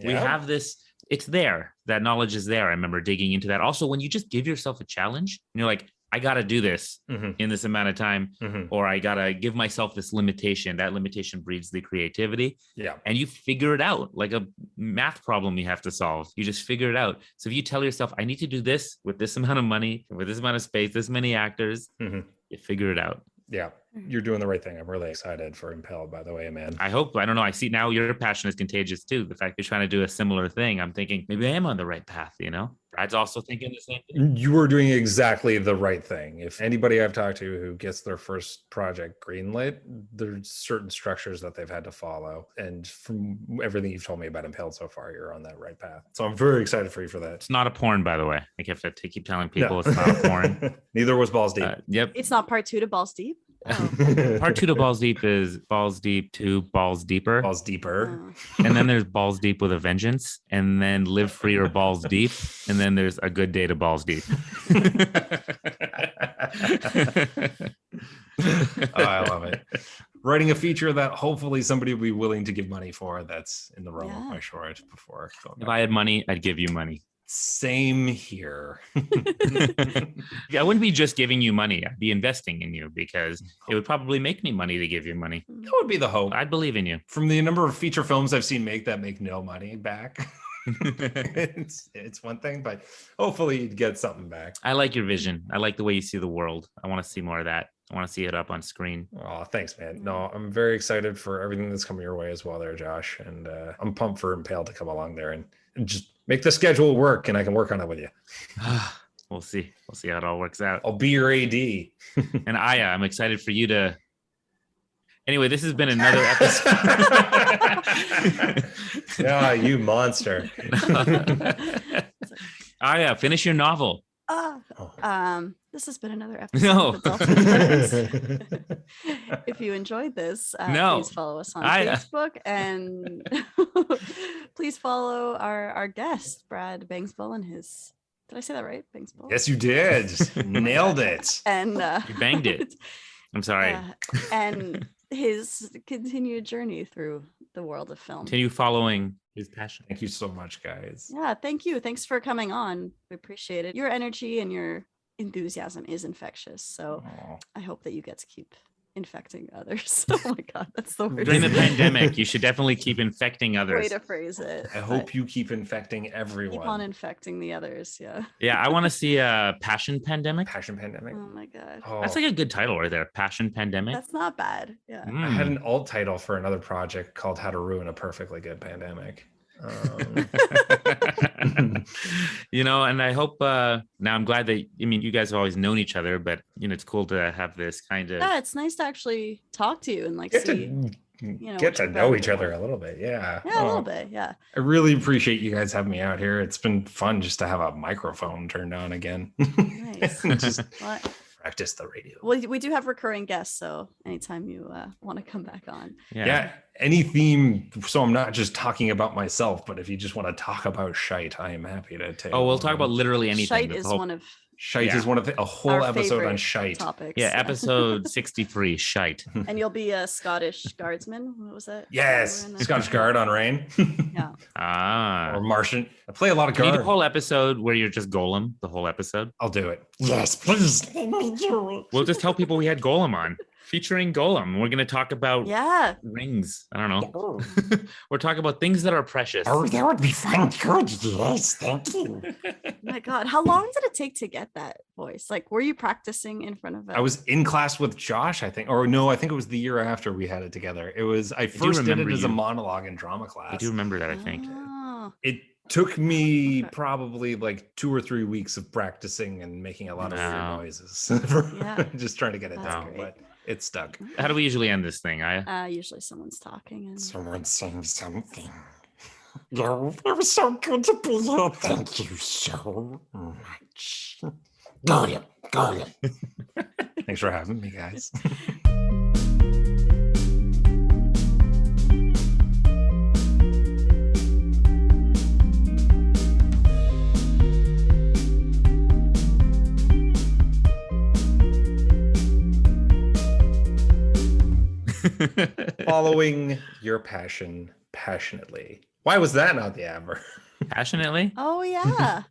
[SPEAKER 3] we have this, it's there. That knowledge is there. I remember digging into that. Also, when you just give yourself a challenge and you're like, I got to do this in this amount of time, or I got to give myself this limitation. That limitation breeds the creativity.
[SPEAKER 2] Yeah.
[SPEAKER 3] And you figure it out like a math problem you have to solve. You just figure it out. So if you tell yourself, I need to do this with this amount of money, with this amount of space, this many actors, you figure it out.
[SPEAKER 2] Yeah, you're doing the right thing. I'm really excited for Impaled, by the way, man.
[SPEAKER 3] I hope. I don't know. I see now your passion is contagious too. The fact you're trying to do a similar thing, I'm thinking maybe I am on the right path, Brad's also thinking the same thing.
[SPEAKER 2] You are doing exactly the right thing. If anybody I've talked to who gets their first project greenlit, there's certain structures that they've had to follow. And from everything you've told me about Impaled so far, you're on that right path. So I'm very excited for you for that.
[SPEAKER 3] It's not a porn, by the way. I have to keep telling people it's not a porn.
[SPEAKER 2] Neither was Balls Deep.
[SPEAKER 3] Yep.
[SPEAKER 1] It's not part 2 to Balls Deep.
[SPEAKER 3] Oh. Part 2 to Balls Deep is Balls Deep to Balls Deeper.
[SPEAKER 2] Balls Deeper.
[SPEAKER 3] And then there's Balls Deep with a Vengeance. And then Live Free or Balls Deep. And then there's A Good Day to Balls Deep.
[SPEAKER 2] I love it. Writing a feature that hopefully somebody will be willing to give money for, that's in the realm of my short before.
[SPEAKER 3] If I had money, I'd give you money.
[SPEAKER 2] Same here.
[SPEAKER 3] I wouldn't be just giving you money. I'd be investing in you because it would probably make me money to give you money.
[SPEAKER 2] That would be the hope.
[SPEAKER 3] I'd believe in you.
[SPEAKER 2] From the number of feature films I've seen make no money back. it's one thing, but hopefully you'd get something back.
[SPEAKER 3] I like your vision. I like the way you see the world. I want to see more of that. I want to see it up on screen.
[SPEAKER 2] Oh, thanks, man. No, I'm very excited for everything that's coming your way as well there, Josh. And I'm pumped for Impaled to come along there and just make the schedule work, and I can work on it with you.
[SPEAKER 3] We'll see. We'll see how it all works out.
[SPEAKER 2] I'll be your AD.
[SPEAKER 3] And Aya, I'm excited for you to... Anyway, this has been another episode.
[SPEAKER 2] Yeah, you monster.
[SPEAKER 3] Aya, finish your novel.
[SPEAKER 1] This has been another episode
[SPEAKER 3] No.
[SPEAKER 1] of Adulthood. If you enjoyed this, please follow us on Facebook, and please follow our guest, Brad Bangsboll, and his Did I say that right? Bangsboll.
[SPEAKER 2] Yes, you did. Nailed it.
[SPEAKER 1] And
[SPEAKER 3] You banged it. I'm sorry.
[SPEAKER 1] And his continued journey through the world of film.
[SPEAKER 3] Continue following his passion.
[SPEAKER 2] Thank you so much, guys.
[SPEAKER 1] Yeah, thank you. Thanks for coming on. We appreciate it. Your energy and your enthusiasm is infectious. So
[SPEAKER 2] Aw.
[SPEAKER 1] I hope that you get to keep infecting others. Oh my God, that's the worst
[SPEAKER 3] During the pandemic, you should definitely keep infecting
[SPEAKER 1] way
[SPEAKER 3] others.
[SPEAKER 1] to phrase it.
[SPEAKER 2] I
[SPEAKER 1] but
[SPEAKER 2] hope you keep infecting
[SPEAKER 1] keep
[SPEAKER 2] everyone.
[SPEAKER 1] on infecting the others. Yeah.
[SPEAKER 3] Yeah, I want to see a passion pandemic.
[SPEAKER 2] Passion pandemic.
[SPEAKER 1] Oh my God.
[SPEAKER 2] Oh,
[SPEAKER 3] That's like a good title right there. Passion pandemic.
[SPEAKER 1] That's not bad. Yeah.
[SPEAKER 2] I had
[SPEAKER 3] Mm.
[SPEAKER 2] an alt title for another project called How to Ruin a Perfectly Good Pandemic.
[SPEAKER 3] You know, and I hope now I'm glad that you guys have always known each other, but it's cool to have this kind of
[SPEAKER 1] Yeah, it's nice to actually talk to you and like
[SPEAKER 2] Get
[SPEAKER 1] see.
[SPEAKER 2] to
[SPEAKER 1] know,
[SPEAKER 2] get
[SPEAKER 1] what
[SPEAKER 2] to
[SPEAKER 1] you're
[SPEAKER 2] know
[SPEAKER 1] about.
[SPEAKER 2] each other a little bit. Yeah.
[SPEAKER 1] Yeah, a
[SPEAKER 2] Oh,
[SPEAKER 1] little bit. Yeah.
[SPEAKER 2] I really appreciate you guys having me out here. It's been fun just to have a microphone turned on again.
[SPEAKER 1] Nice.
[SPEAKER 2] And just
[SPEAKER 1] Well,
[SPEAKER 2] practice the radio.
[SPEAKER 1] we do have recurring guests, so anytime you want to come back on.
[SPEAKER 2] Yeah, any theme. So I'm not just talking about myself, but if you just want to talk about shite, I am happy to take.
[SPEAKER 3] Oh, we'll talk about literally anything.
[SPEAKER 1] Shite
[SPEAKER 3] That's
[SPEAKER 1] is
[SPEAKER 3] the whole-
[SPEAKER 1] one of
[SPEAKER 2] shite.
[SPEAKER 3] yeah.
[SPEAKER 2] Is one of a whole
[SPEAKER 1] our
[SPEAKER 2] episode on
[SPEAKER 1] favorite
[SPEAKER 2] shite.
[SPEAKER 1] topics.
[SPEAKER 3] Yeah, episode 63, shite.
[SPEAKER 1] And you'll be a Scottish guardsman. What was that?
[SPEAKER 2] Yes,
[SPEAKER 1] We're in the-
[SPEAKER 2] Scottish Guard on Rain.
[SPEAKER 1] Yeah.
[SPEAKER 2] Or Martian. I play a lot of
[SPEAKER 3] Can you do a
[SPEAKER 2] guard.
[SPEAKER 3] whole episode where you're just Golem, the whole episode?
[SPEAKER 2] I'll do it.
[SPEAKER 4] Yes, please let me do it.
[SPEAKER 3] We'll just tell people we had Golem on, featuring Golem. We're going to talk about
[SPEAKER 1] Yeah.
[SPEAKER 3] rings. I don't know.
[SPEAKER 4] Oh,
[SPEAKER 3] We're talking about things that are precious.
[SPEAKER 4] oh, that would be fun. Good. Yes, thank you.
[SPEAKER 1] My God, how long did it take to get that voice? Like, were you practicing in front of
[SPEAKER 2] I was in class with Josh, I think, or no, I think it was the year after we had it together. It was I first did it
[SPEAKER 3] remember
[SPEAKER 2] as a
[SPEAKER 3] you.
[SPEAKER 2] monologue in drama class.
[SPEAKER 3] I do remember that, I think.
[SPEAKER 1] Oh,
[SPEAKER 2] It took me
[SPEAKER 1] Okay.
[SPEAKER 2] probably like 2 or 3 weeks of practicing and making a lot of
[SPEAKER 3] Wow.
[SPEAKER 2] weird noises.
[SPEAKER 1] Yeah.
[SPEAKER 2] Just trying to get it
[SPEAKER 1] That's
[SPEAKER 2] down,
[SPEAKER 1] great.
[SPEAKER 2] but it stuck.
[SPEAKER 3] How do we usually end this thing? I
[SPEAKER 1] usually someone's talking and
[SPEAKER 4] Someone saying something. No, it was so good to be here. Thank you so much. Got it. Got it.
[SPEAKER 2] Thanks for having me, guys. Following your passion passionately. Why was that not the adverb?
[SPEAKER 3] passionately.
[SPEAKER 1] oh yeah.